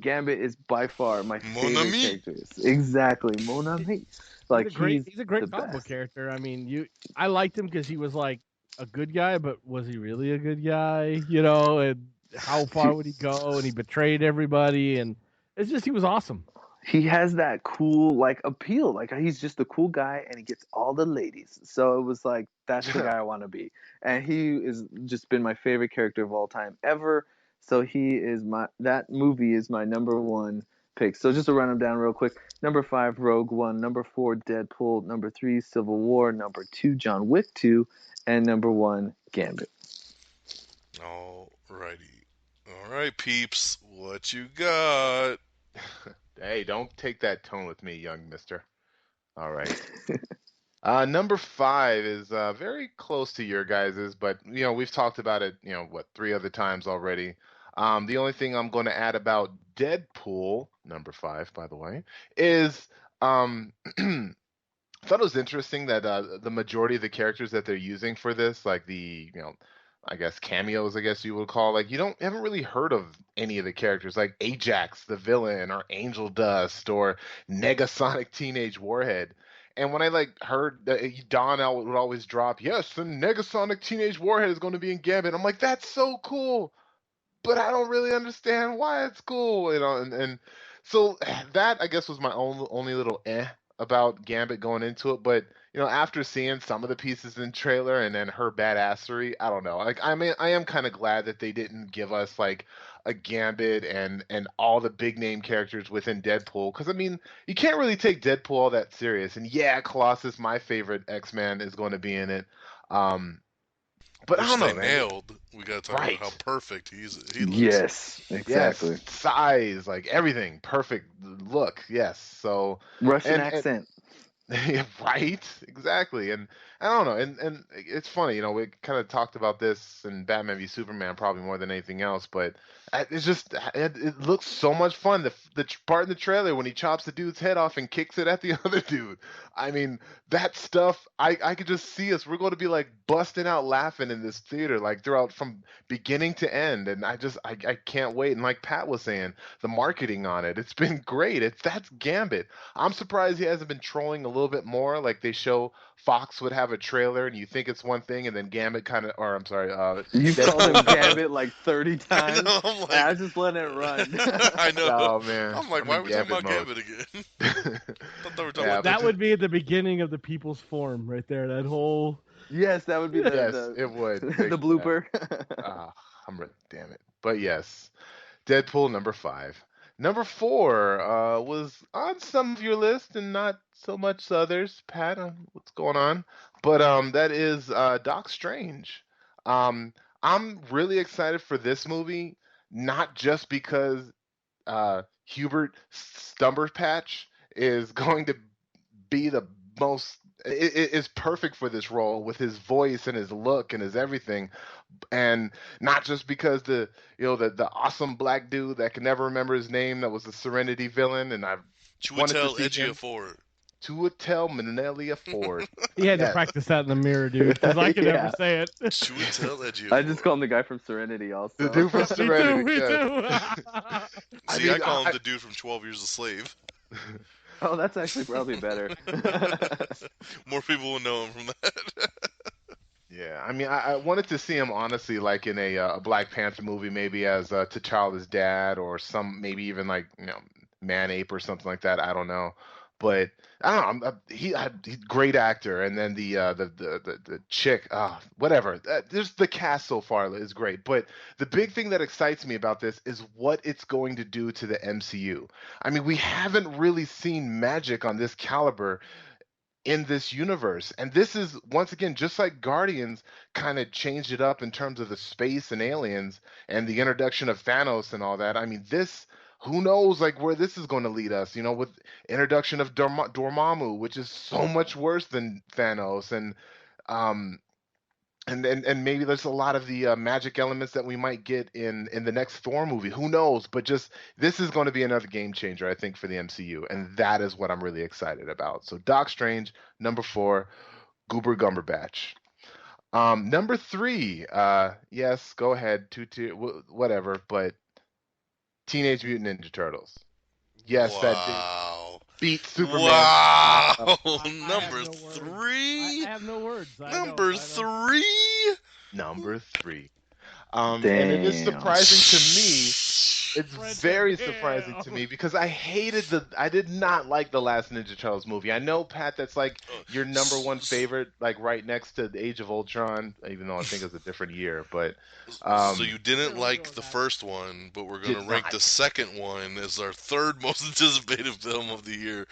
Gambit is by far my favorite characters. Exactly. Mon ami. He's a great comic book character. I mean, I liked him because he was a good guy, but was he really a good guy? And how far would he go? And he betrayed everybody, and it's just, he was awesome. He has that cool appeal. He's just a cool guy, and he gets all the ladies. So it was that's the guy I want to be. And he is just been my favorite character of all time ever. So that movie is my number 1 pick. So just to run them down real quick: number 5, Rogue One; number 4, Deadpool; number 3, Civil War; number 2, John Wick 2; and number 1, Gambit. Alrighty. All right, peeps, what you got? Hey, don't take that tone with me, young mister. All right. Number 5 is very close to your guys's, but we've talked about it, 3 other times already. The only thing I'm going to add about Deadpool, number 5, by the way, is I thought it was interesting that the majority of the characters that they're using for this, the I guess cameos, I guess you would call, you haven't really heard of any of the characters, like Ajax the villain, or Angel Dust, or Negasonic Teenage Warhead. And when I heard that Don would always drop, yes, the Negasonic Teenage Warhead is going to be in Gambit, I'm like, that's so cool. but I don't really understand why it's cool, and so that I guess was my only little about Gambit going into it, but after seeing some of the pieces in trailer and then her badassery, I don't know. Like, I mean, I am kind of glad that they didn't give us like a Gambit and all the big name characters within Deadpool, because I mean, you can't really take Deadpool all that serious. And yeah, Colossus, my favorite X-Man, is going to be in it. But I Which don't know, they man. nailed. We got to talk about Right. how perfect he looks. Yes, exactly. Yes, size, like everything, perfect look. Yes, so Russian and accent. yeah, right, exactly, and I don't know, and it's funny, we kind of talked about this in Batman v Superman probably more than anything else, but it's just it looks so much fun. The part in the trailer when he chops the dude's head off and kicks it at the other dude. I mean, that stuff, I could just see us. We're going to be like busting out laughing in this theater, like throughout from beginning to end, and I can't wait. And like Pat was saying, the marketing on it's been great. That's Gambit. I'm surprised he hasn't been trolling a little bit more. Like they show Fox would have a trailer and you think it's one thing, and then Gambit kind of, or I'm sorry, You've called him Gambit like 30 times. I know, I'm like, and I was just letting it run. I know. Oh man, I'm like, I'm why in are we talking about mode. Gambit again? I thought they were talking Yeah, about That would be the beginning of the People's Forum right there. That whole. Yes, that would be yes, the it would. the blooper. Ah, damn it. But yes, Deadpool number 5. Number 4 was on some of your list and not so much others. Pat, what's going on? But that is Doc Strange. I'm really excited for this movie, not just because Hubert Stumberpatch is going to be the most is perfect for this role with his voice and his look and his everything, and not just because the awesome black dude that can never remember his name that was the Serenity villain, and I've wanted to Chiwetel see him. Ejiofor. Chiwetel Ejiofor Ford. He had to Yes. practice that in the mirror, dude, because I could Yeah. never say it. Chiwetel Ejiofor. I just call him the guy from Serenity also. The dude from Serenity. Me yes. too. See, I call him the dude from 12 Years a Slave. Oh, that's actually probably better. More people will know him from that. Yeah, I mean, I wanted to see him honestly, like in a Black Panther movie, maybe as T'Challa's dad, or maybe even like Man Ape or something like that. I don't know, but I don't know. He's great actor, and then the chick, whatever. There's the cast so far is great, but the big thing that excites me about this is what it's going to do to the MCU. I mean, we haven't really seen magic on this caliber in this universe. And this is, once again, just like Guardians kind of changed it up in terms of the space and aliens and the introduction of Thanos and all that. I mean, who knows like where this is going to lead us, with introduction of Dormammu, which is so much worse than Thanos. Um, and maybe there's a lot of the magic elements that we might get in the next Thor movie. Who knows? But just this is going to be another game changer, I think, for the MCU, and that is what I'm really excited about. So Doc Strange, number 4, Goober Gumberbatch. Number 3, yes, go ahead, whatever, but Teenage Mutant Ninja Turtles. Yes, wow. that did beat Superman. Wow. Number no 3. I have no words. Number 3. Number 3. And it is surprising to me. It's very surprising to me because I did not like the last Ninja Turtles movie. I know, Pat, that's like your number one favorite, like right next to the Age of Ultron, even though I think it's a different year. But so you didn't like the first one, but we're going to rank the second one as our third most anticipated film of the year.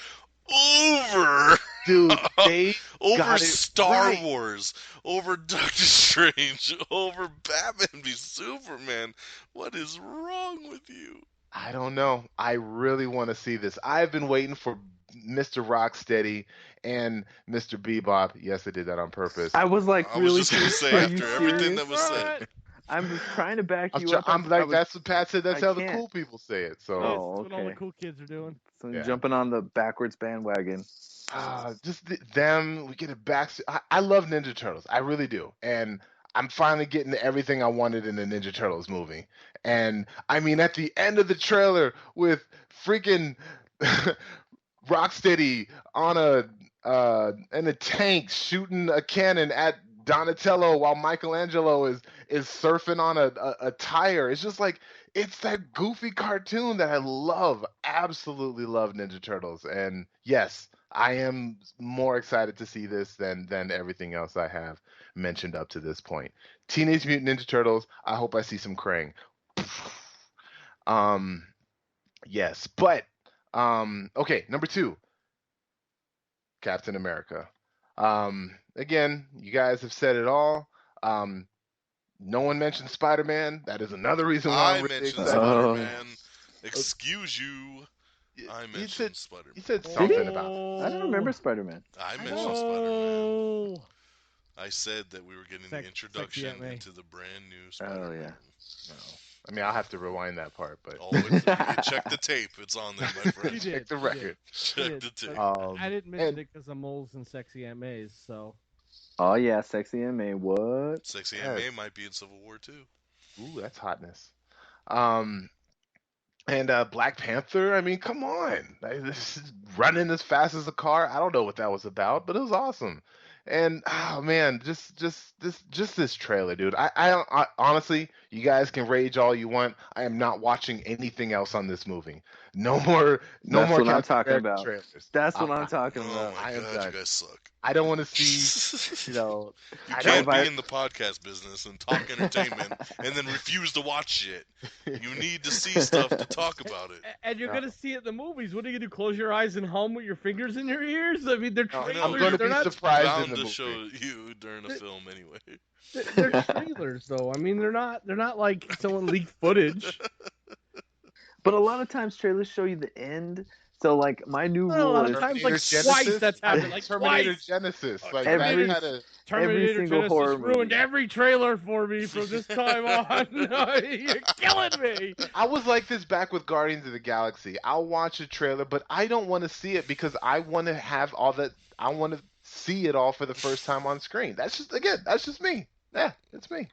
Dude, they over Star right. Wars, over Doctor Strange, over Batman v Superman. What is wrong with you? I don't know. I really want to see this. I've been waiting for Mr. Rocksteady and Mr. Bebop. Yes, I did that on purpose. I was like, I really? was just going to say, after everything that was said. I'm trying to back you up. That's what Pat said. That's how the cool people say it. So Oh, That's what all the cool kids are doing. So jumping on the backwards bandwagon. Just them. We get it back. I love Ninja Turtles. I really do. And I'm finally getting everything I wanted in the Ninja Turtles movie. And I mean, at the end of the trailer with freaking Rocksteady on in a tank shooting a cannon at Donatello while Michelangelo is surfing on a tire. It's just like it's that goofy cartoon that I love. Absolutely love Ninja Turtles. And yes, I am more excited to see this than everything else I have mentioned up to this point. Teenage Mutant Ninja Turtles. I hope I see some Krang. Yes, but okay, number 2, Captain America. Again, you guys have said it all. No one mentioned Spider-Man. That is another reason why I I'm really mentioned excited. Spider-Man. Excuse you. I mentioned Spider-Man. You said Did something he? about I don't remember Spider-Man. I mentioned Spider-Man. Oh, I said that we were getting the introduction sexy into the brand new Spider-Man. Oh, yeah. no. I mean, I'll have to rewind that part, but Oh, check the tape. It's on there, my friend. You did. check the you record. Check the tape. I didn't mention and- it because of moles and sexy Aunt Mays, so. Oh yeah, sexy MA. What? Sexy Yes. Aunt May might be in Civil War too. Ooh, that's hotness. And Black Panther. I mean, come on, this is running as fast as a car. I don't know what that was about, but it was awesome. And oh man, just this trailer, dude. I honestly, you guys can rage all you want. I am not watching anything else on this movie. No more That's what I'm Captain talking America about. trailers. That's what I'm talking Oh about. my I am god, done. you guys suck. I don't want to see, You I can't don't- be in the podcast business and talk entertainment and then refuse to watch shit. You need to see stuff to talk about it. And you're gonna see it in the movies. What are you gonna do? Close your eyes and hum with your fingers in your ears? I mean, they're No, trailers. I'm I'm going to they're be not. surprised Bound in the to movie. show you during a film anyway. They're trailers, though. I mean, they're not like someone leaked footage. But a lot of times trailers show you the end. So like my new Well, a rule lot of is times, like Terminator twice Genesis? that's happened. Like Terminator twice. Genesis. Like Every- that had a Terminator single Genesis horror ruined movie. every trailer for me from this time on. You're killing me. I was like this back with Guardians of the Galaxy. I'll watch a trailer, but I don't want to see it because I want to have all that. I want to see it all for the first time on screen. That's just me. Yeah, it's me.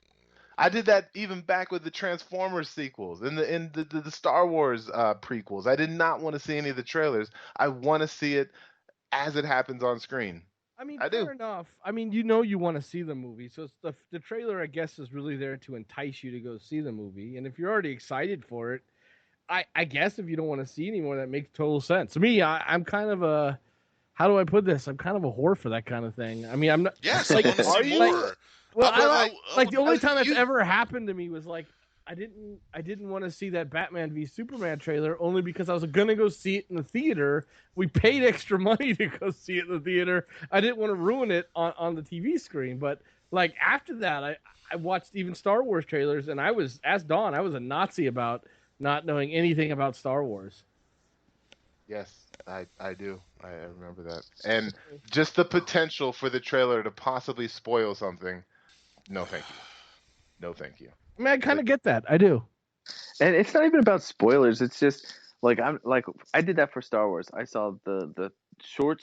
I did that even back with the Transformers sequels and the Star Wars prequels. I did not want to see any of the trailers. I want to see it as it happens on screen. I mean, I do. fair enough. I mean, you want to see the movie, so it's the trailer, I guess, is really there to entice you to go see the movie. And if you're already excited for it, I guess if you don't want to see anymore, that makes total sense. To me, I'm kind of a, how do I put this? I'm kind of a whore for that kind of thing. I mean, I'm not. Yes, Like, I want to are see you? more. Well, I like the only time that's you- ever happened to me was like I didn't want to see that Batman v Superman trailer only because I was gonna go see it in the theater. We paid extra money to go see it in the theater. I didn't want to ruin it on the TV screen. But like after that, I watched even Star Wars trailers, and I was, as Dawn, I was a Nazi about not knowing anything about Star Wars. Yes, I do. I remember that. And just the potential for the trailer to possibly spoil something. No, thank you. No, thank you. I mean, I kind of get that. I do. and it's not even about spoilers. It's just like I did that for Star Wars. I saw the short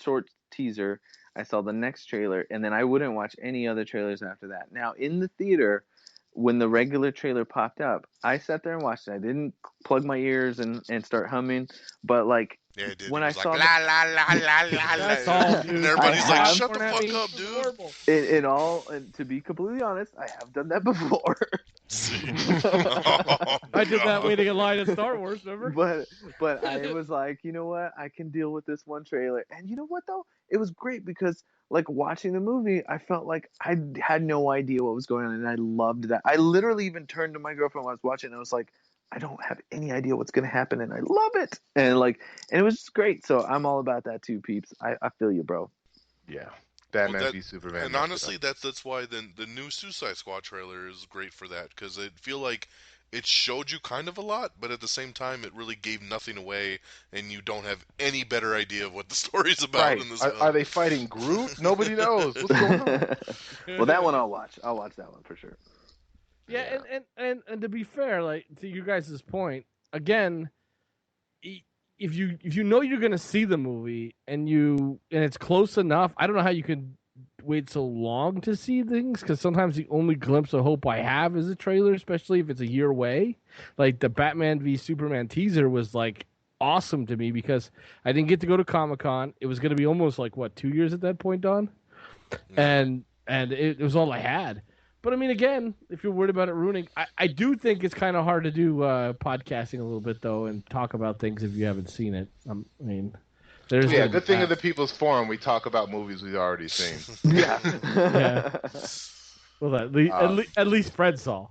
teaser. I saw the next trailer, and then I wouldn't watch any other trailers after that. Now in the theater, when the regular trailer popped up, I sat there and watched it. I didn't plug my ears and start humming, but like Yeah, it did. when It I was like, the- la la la la la la. That's all, dude. And everybody's I like, have- shut the fuck up, dude. in all, and to be completely honest, I have done that before. I did that waiting in line at Star Wars, remember? but I was like, you know what? I can deal with this one trailer. And you know what though? It was great because like watching the movie, I felt like I had no idea what was going on, and I loved that. I literally even turned to my girlfriend while I was watching, and I was like, I don't have any idea what's gonna happen, and I love it. And it was just great. So I'm all about that too, peeps. I feel you, bro. Yeah. Batman Well, v Superman. And honestly, that's why the new Suicide Squad trailer is great for that, because I feel like it showed you kind of a lot, but at the same time, it really gave nothing away, and you don't have any better idea of what the story's about right. in this Are, film. are they fighting Groot? Nobody knows. What's going on? Well, that one I'll watch. I'll watch that one for sure. Yeah, and to be fair, like to you guys' point, again, if you know you're gonna see the movie and it's close enough, I don't know how you could wait so long to see things, because sometimes the only glimpse of hope I have is a trailer, especially if it's a year away. Like the Batman v Superman teaser was like awesome to me because I didn't get to go to Comic-Con. It was gonna be almost like 2 years at that point, Don, and and it was all I had. But I mean, again, if you're worried about it ruining, I do think it's kind of hard to do podcasting a little bit though and talk about things if you haven't seen it. I mean, there's Yeah, gonna be good thing of the that. People's Forum, we talk about movies we've already seen. Yeah. Yeah. Well, at least Fred saw.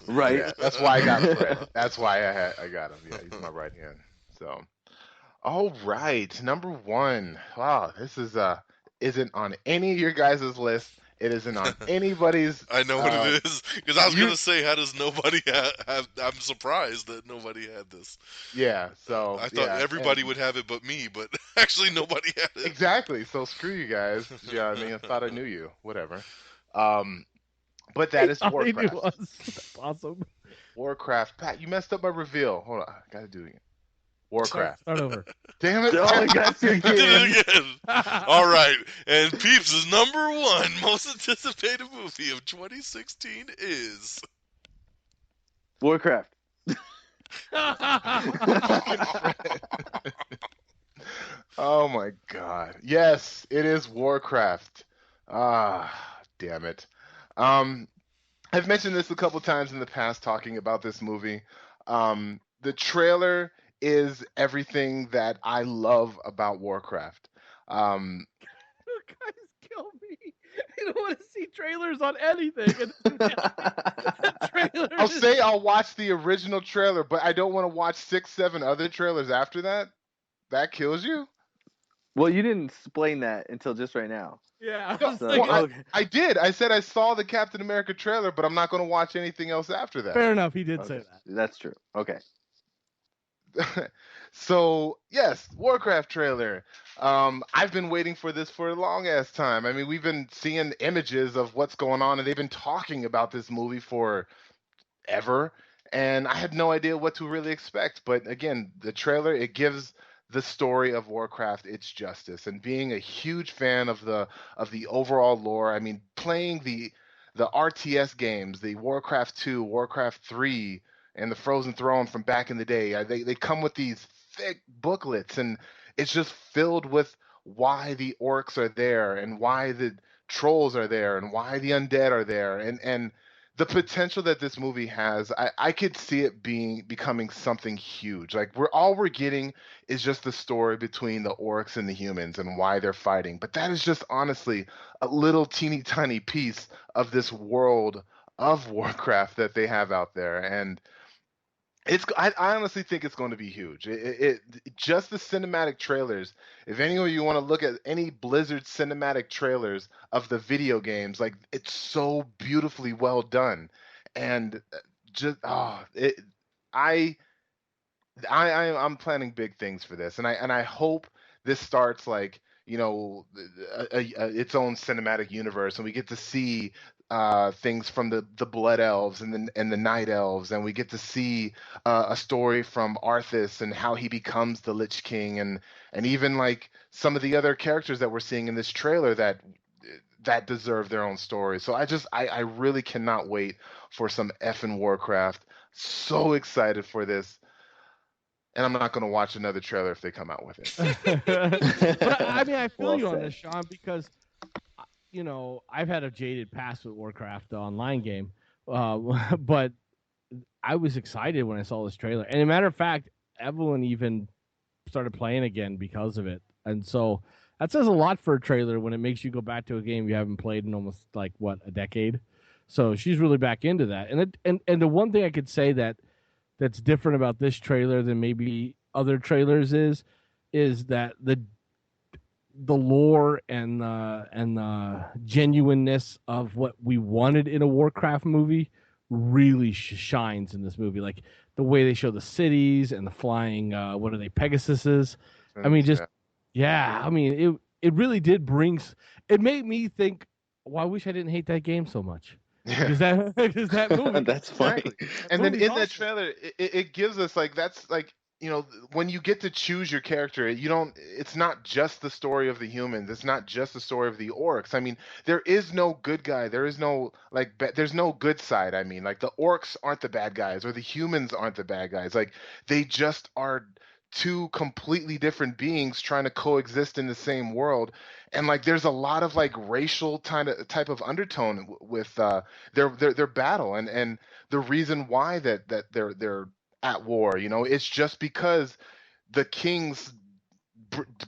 Right. Yeah, that's why I got Fred. That's why I got him. Yeah, he's my right hand. So, all right, number one. Wow, this isn't on any of your guys' list. It isn't on anybody's. I know what it is because I was you- gonna say, how does nobody have? I'm surprised that nobody had this. Yeah, so I thought yeah, everybody and- would have it but me, but actually nobody had it. Exactly. So screw you guys. Yeah, I mean, I thought I knew you. Whatever. But that is All he knew Warcraft. was. That's awesome. Warcraft. Pat, you messed up my reveal. Hold on, I gotta do it again. Warcraft. Start over. Damn it! Oh, I got you I did again. it again. All right, and Peeps' number one most anticipated movie of 2016 is Warcraft. Oh my god. Yes, it is Warcraft. Ah, damn it. I've mentioned this a couple times in the past talking about this movie. The trailer is everything that I love about Warcraft. You guys kill me. I don't want to see trailers on anything. Trailers. I'll say I'll watch the original trailer, but I don't want to watch 6, 7 other trailers after that. That kills you? Well, you didn't explain that until just right now. Yeah. No, was So, thinking- well, okay. I did. I said I saw the Captain America trailer, but I'm not going to watch anything else after that. Fair enough. He did Okay. say that. That's true. Okay. So yes, Warcraft trailer. I've been waiting for this for a long ass time. I mean, we've been seeing images of what's going on, and they've been talking about this movie for ever, and I had no idea what to really expect. But again, the trailer, it gives the story of Warcraft its justice. And being a huge fan of the overall lore, I mean, playing the RTS games, the Warcraft 2, Warcraft 3, and the Frozen Throne from back in the day, they come with these thick booklets, and it's just filled with why the orcs are there, and why the trolls are there, and why the undead are there, and the potential that this movie has. I could see it becoming something huge. Like all we're getting is just the story between the orcs and the humans and why they're fighting. But that is just honestly a little teeny tiny piece of this world of Warcraft that they have out there, and I honestly think it's going to be huge. Just the cinematic trailers. If any of you want to look at any Blizzard cinematic trailers of the video games, like, it's so beautifully well done, and I'm planning big things for this, and I hope this starts like, you know, its own cinematic universe, and we get to see things from the Blood Elves and the Night Elves, and we get to see a story from Arthas and how he becomes the Lich King, and even like some of the other characters that we're seeing in this trailer that deserve their own story. So I really cannot wait for some effing Warcraft. So excited for this. And I'm not going to watch another trailer if they come out with it. But I mean, I feel Well you on said. this, Sean, because you know, I've had a jaded past with Warcraft, the online game, but I was excited when I saw this trailer. And as a matter of fact, Evelyn even started playing again because of it. And so that says a lot for a trailer when it makes you go back to a game you haven't played in almost like a decade. So she's really back into that. And the one thing I could say that's different about this trailer than maybe other trailers is that the lore and the genuineness of what we wanted in a Warcraft movie really shines in this movie. Like the way they show the cities and the flying, what are they, Pegasuses? I mean, just yeah. I mean, it really did it made me think. Well, I wish I didn't hate that game so much. Because that movie. That's funny. Exactly. And then movie's in that awesome. trailer, it gives us like, that's like, you know, when you get to choose your character, it's not just the story of the humans. It's not just the story of the orcs. I mean, there is no good guy. There is no there's no good side. I mean, like the orcs aren't the bad guys or the humans aren't the bad guys. Like they just are two completely different beings trying to coexist in the same world. And like there's a lot of like racial type of undertone with their battle and the reason why that they're at war. You know, it's just because the king's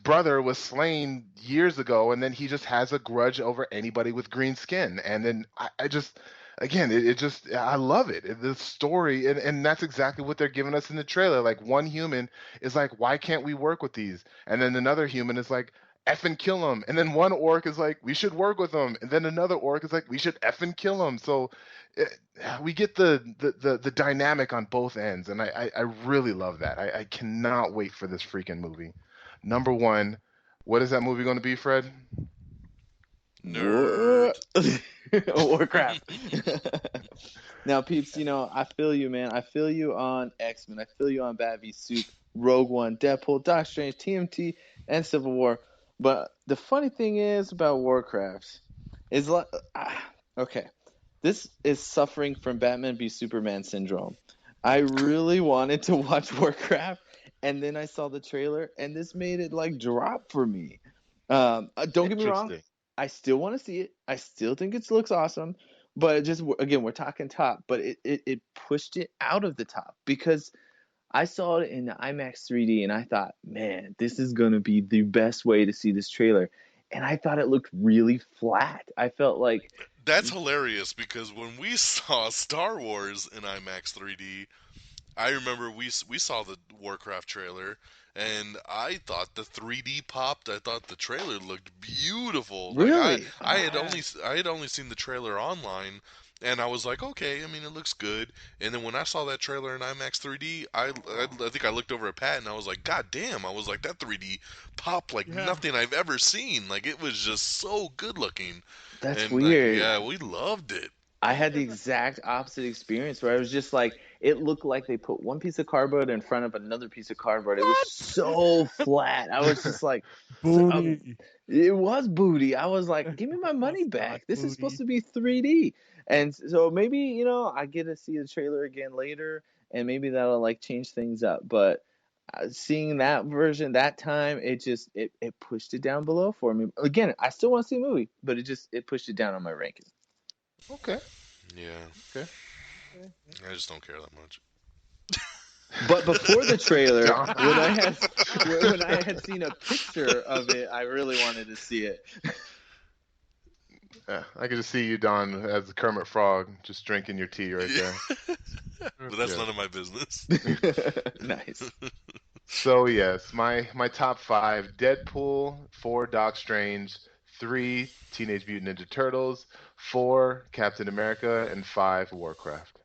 brother was slain years ago, and then he just has a grudge over anybody with green skin. And then I just, again, it just, I love it. The story, and that's exactly what they're giving us in the trailer. Like one human is like, why can't we work with these? And then another human is like, effing kill them. And then one orc is like, we should work with them. And then another orc is like, we should effing kill them. So we get the dynamic on both ends, and I really love that. I cannot wait for this freaking movie. Number one, what is that movie going to be, Fred? Nerd. Warcraft. Now, Peeps, you know, I feel you, man. I feel you on X-Men. I feel you on Bat v Soup, Rogue One, Deadpool, Doctor Strange, TMT, and Civil War. But the funny thing is about Warcraft is like, okay, this is suffering from Batman v Superman syndrome. I really wanted to watch Warcraft, and then I saw the trailer, and this made it like drop for me. Don't get me wrong, I still want to see it. I still think it looks awesome, but just again, we're talking top, but it pushed it out of the top because I saw it in the IMAX 3D, and I thought, man, this is gonna be the best way to see this trailer, and I thought it looked really flat. I felt like That's hilarious because when we saw Star Wars in IMAX 3D, I remember we saw the Warcraft trailer, and I thought the 3D popped. I thought the trailer looked beautiful. really. Like I had only seen the trailer online, and I was like, okay, I mean it looks good. And then when I saw that trailer in IMAX 3D, I think I looked over at Pat and I was like, God damn! I was like, that 3D popped like nothing I've ever seen. Like it was just so good looking. That's And weird. yeah, we loved it. I had the exact opposite experience where I was just like, it looked like they put one piece of cardboard in front of another piece of cardboard. It was so flat. I was just like, Booty. it was booty. I was like, give me my money back. This is supposed to be 3D. And so maybe, you know, I get to see the trailer again later, and maybe that'll like change things up. But seeing that version that time, it just it pushed it down below for me. Again, I still want to see the movie, but it pushed it down on my ranking. Okay. Yeah. Okay. I just don't care that much. But before the trailer, when I had seen a picture of it, I really wanted to see it. Yeah, I can just see you, Don, as Kermit Frog, just drinking your tea right there. But that's none of my business. Nice. So yes, my top five: Deadpool, 4, Doc Strange, 3, Teenage Mutant Ninja Turtles, 4, Captain America, and 5, Warcraft.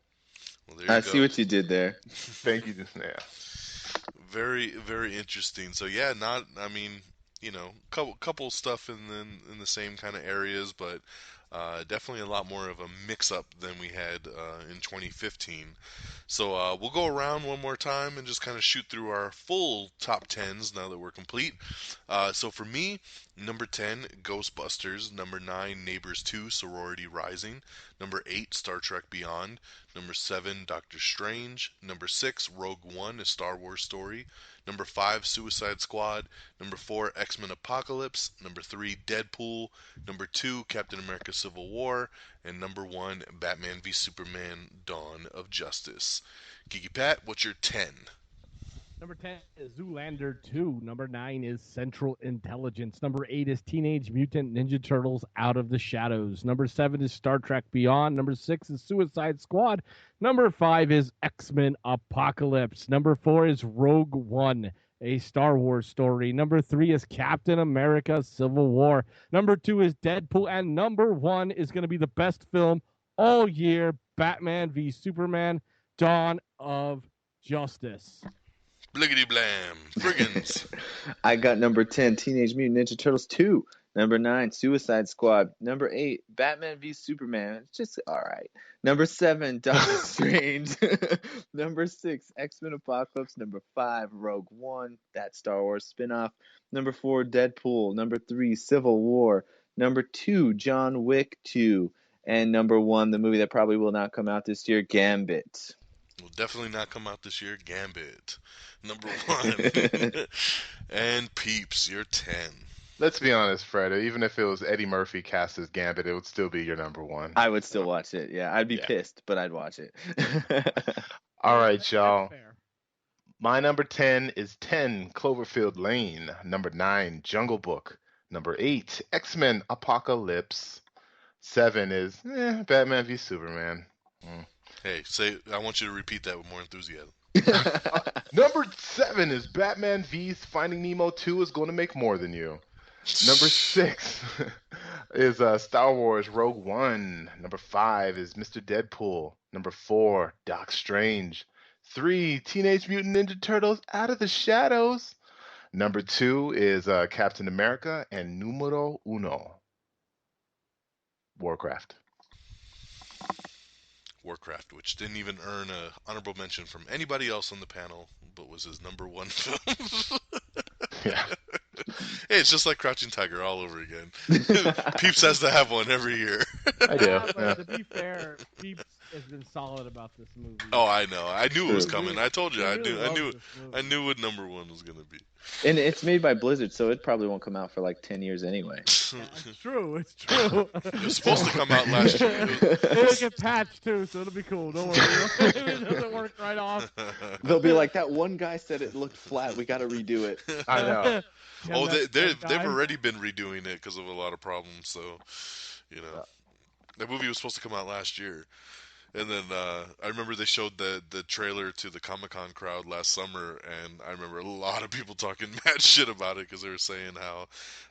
Well, there you I go. see what you did there. Thank you. Yeah. Very, very interesting. So yeah, I mean, you know, couple stuff in the same kind of areas, but definitely a lot more of a mix-up than we had in 2015. So we'll go around one more time and just kind of shoot through our full top 10s now that we're complete. So for me, number 10, Ghostbusters. Number 9, Neighbors 2, Sorority Rising. Number 8, Star Trek Beyond. Number 7, Doctor Strange. Number 6, Rogue One, A Star Wars Story. Number 5, Suicide Squad. Number 4, X-Men Apocalypse. Number 3, Deadpool. Number 2, Captain America Civil War. And number 1, Batman v Superman, Dawn of Justice. Geeky Pat, what's your 10? Number 10 is Zoolander 2. Number 9 is Central Intelligence. Number 8 is Teenage Mutant Ninja Turtles Out of the Shadows. Number 7 is Star Trek Beyond. Number 6 is Suicide Squad. Number 5 is X-Men Apocalypse. Number 4 is Rogue One, A Star Wars Story. Number 3 is Captain America Civil War. Number 2 is Deadpool. And number 1 is going to be the best film all year, Batman v Superman, Dawn of Justice. Bliggity blam. Frigginz. I got number 10, Teenage Mutant Ninja Turtles 2. Number 9, Suicide Squad. Number 8, Batman v Superman. It's just all right. Number 7, Doctor Strange. Number 6, X-Men Apocalypse. Number 5, Rogue One, that Star Wars spinoff. Number 4, Deadpool. Number 3, Civil War. Number 2, John Wick 2. And number 1, the movie that probably will not come out this year, Gambit. Will definitely not come out this year. Gambit, number 1. And Peeps, you're 10. Let's be honest, Fred. Even if it was Eddie Murphy cast as Gambit, it would still be your number 1. I would still watch it. Yeah, I'd be Yeah. pissed, but I'd watch it. All right, That's y'all. fair. My number 10 is 10, Cloverfield Lane. Number 9, Jungle Book. Number 8, X-Men Apocalypse. 7 is Batman v Superman. Hey, I want you to repeat that with more enthusiasm. Number 7 is Batman v's Finding Nemo 2 is going to make more than you. Number 6 is Star Wars Rogue One. Number 5 is Mr. Deadpool. Number 4, Doc Strange. 3, Teenage Mutant Ninja Turtles Out of the Shadows. Number 2 is Captain America. And numero uno, Warcraft. Warcraft, which didn't even earn a honorable mention from anybody else on the panel, but was his number 1 film. Yeah. Hey, it's just like Crouching Tiger all over again. Peeps has to have one every year. I do. Yeah, Yeah. but to be fair, Peeps has been solid about this movie. Oh, I know. I knew it was True. coming. I told you. I I really love knew. this movie. I knew what number 1 was gonna be. And it's made by Blizzard, so it probably won't come out for like 10 years anyway. Yeah, it's true. It's true. It was supposed to come out last year. It'll get patched too, so it'll be cool. Don't worry. If it doesn't work right off. They'll be like, that one guy said it looked flat. We got to redo it. I know. Oh, that they've guy. already been redoing it because of a lot of problems. So, that movie was supposed to come out last year, and then I remember they showed the trailer to the Comic-Con crowd last summer, and I remember a lot of people talking mad shit about it because they were saying how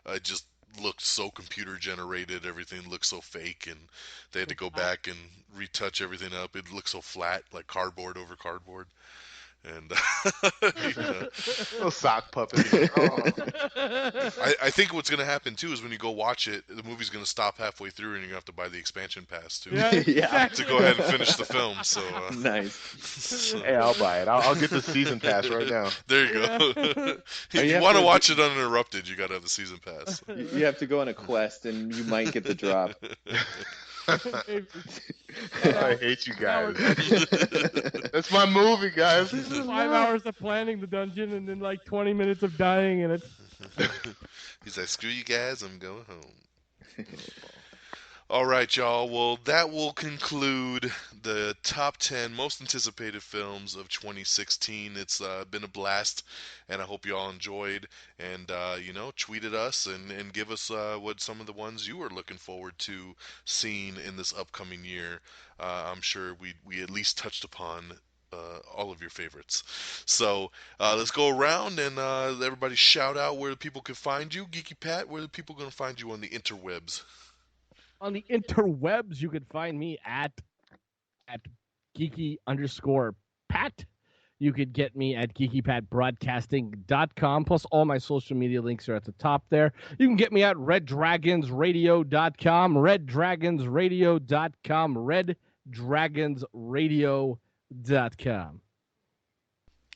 it just looked so computer generated, everything looked so fake, and they had to go back and retouch everything up. It looked so flat, like cardboard over cardboard. And Little sock puppet. I think what's going to happen too is when you go watch it, the movie's going to stop halfway through, and you're going to have to buy the expansion pass too Yeah, Yeah. to go ahead and finish the film. So, Nice. so Hey, I'll buy it. I'll get the season pass right now. there you go. If You you have want to to- watch it uninterrupted, you got to have the season pass. You have to go on a quest, and you might get the drop. I hate you guys. That's my movie, guys. This is 5 hours of planning the dungeon and then like 20 minutes of dying in it. He's like, screw you guys, I'm going home. All right, y'all. Well, that will conclude the top 10 most anticipated films of 2016. It's been a blast, and I hope you all enjoyed. And, tweet at us and give us what some of the ones you are looking forward to seeing in this upcoming year. I'm sure we at least touched upon all of your favorites. So let's go around and everybody shout out where people can find you. Geeky Pat, where are the people going to find you on the interwebs? On the interwebs, you can find me at geeky_Pat. You could get me at geekypatbroadcasting.com. Plus, all my social media links are at the top there. You can get me at reddragonsradio.com, reddragonsradio.com, reddragonsradio.com.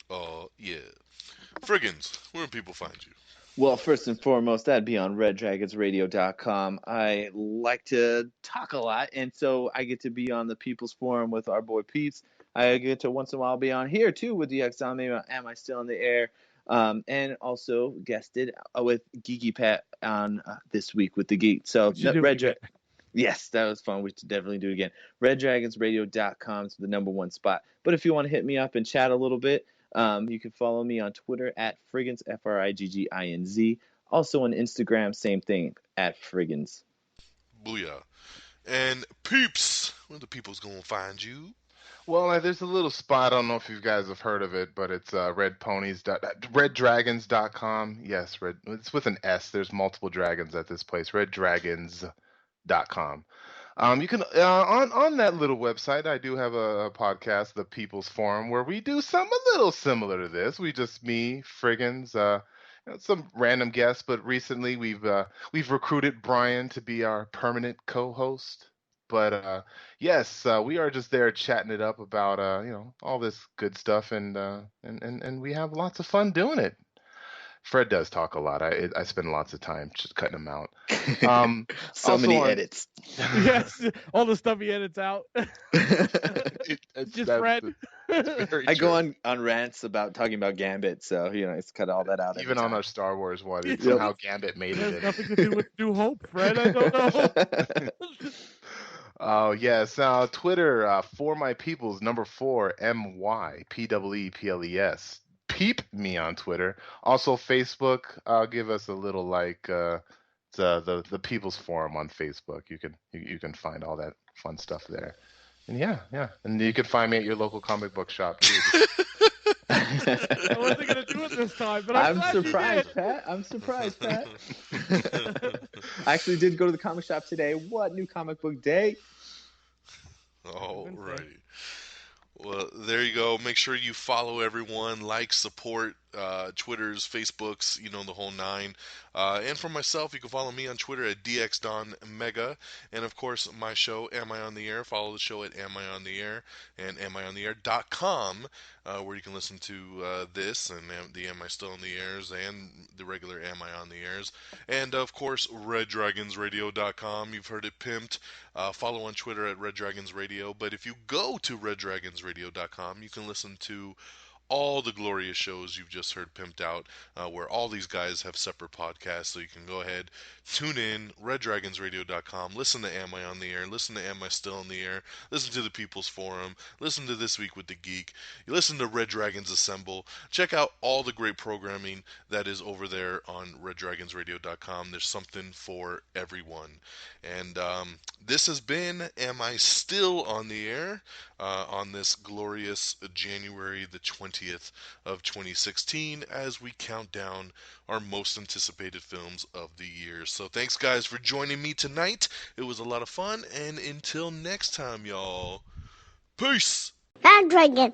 Oh, yeah. Frigginz, where do people find you? Well, first and foremost, that'd be on reddragonsradio.com. I like to talk a lot, and so I get to be on the People's Forum with our boy Peeps. I get to once in a while be on here, too, with the DONMEGA, Am I Still in the Air? And also guested with Geeky Pat on this week with the Geek. So, yes, that was fun. We should definitely do it again. reddragonsradio.com is the #1 spot. But if you want to hit me up and chat a little bit, you can follow me on Twitter at Frigginz, Frigginz. Also on Instagram, same thing, at Frigginz. Booyah. And Peeps, where the people's going to find you? Well, there's a little spot. I don't know if you guys have heard of it, but it's reddragons.com. Yes, it's with an S. There's multiple dragons at this place. reddragons.com. You can on that little website, I do have a podcast, the People's Forum, where we do something a little similar to this. We just me, Frigginz, some random guests, but recently we've recruited Brian to be our permanent co-host. But yes, we are just there chatting it up about all this good stuff, and we have lots of fun doing it. Fred does talk a lot. I spend lots of time just cutting him out. So many edits. Yes, all the stuff he edits out. It's Just Fred. Very I true. go on rants about talking about Gambit, so it's cut all that out. Even every on time. our Star Wars one, Yep. somehow Gambit made It it has in. nothing to do with New Hope, Fred. I don't know. Oh yes, Twitter for my peoples number 4 MYPEEPLES. Peep me on Twitter. Also Facebook. Give us a little like it's, the People's Forum on Facebook. You can find all that fun stuff there. And yeah, and you can find me at your local comic book shop too. I wasn't gonna do it this time, but I'm I'm glad surprised, you did. Pat. I'm surprised, Pat. I actually did go to the comic shop today. What new comic book day? Alrighty. Well, there you go. Make sure you follow everyone, like, support Twitter's, Facebook's, the whole nine. And for myself, you can follow me on Twitter at DXDonMega. And of course, my show, Am I on the Air? Follow the show at Am I on the Air and AmIOnTheAir.com, where you can listen to this and the Am I Still on the Airs and the regular Am I on the Airs. And of course, RedDragonsRadio.com. You've heard it pimped. Follow on Twitter at Red Dragons Radio. But if you go to RedDragonsRadio.com, you can listen to all the glorious shows you've just heard pimped out, where all these guys have separate podcasts. So you can go ahead, tune in, RedDragonsRadio.com, listen to Am I on the Air, listen to Am I Still on the Air, listen to the People's Forum, listen to This Week with the Geek, you listen to Red Dragons Assemble. Check out all the great programming that is over there on RedDragonsRadio.com. There's something for everyone. And this has been Am I Still on the Air on this glorious January the 20th of 2016 as we count down our most anticipated films of the year. So thanks guys for joining me tonight. It was a lot of fun, and until next time, y'all. Peace! Red Dragon.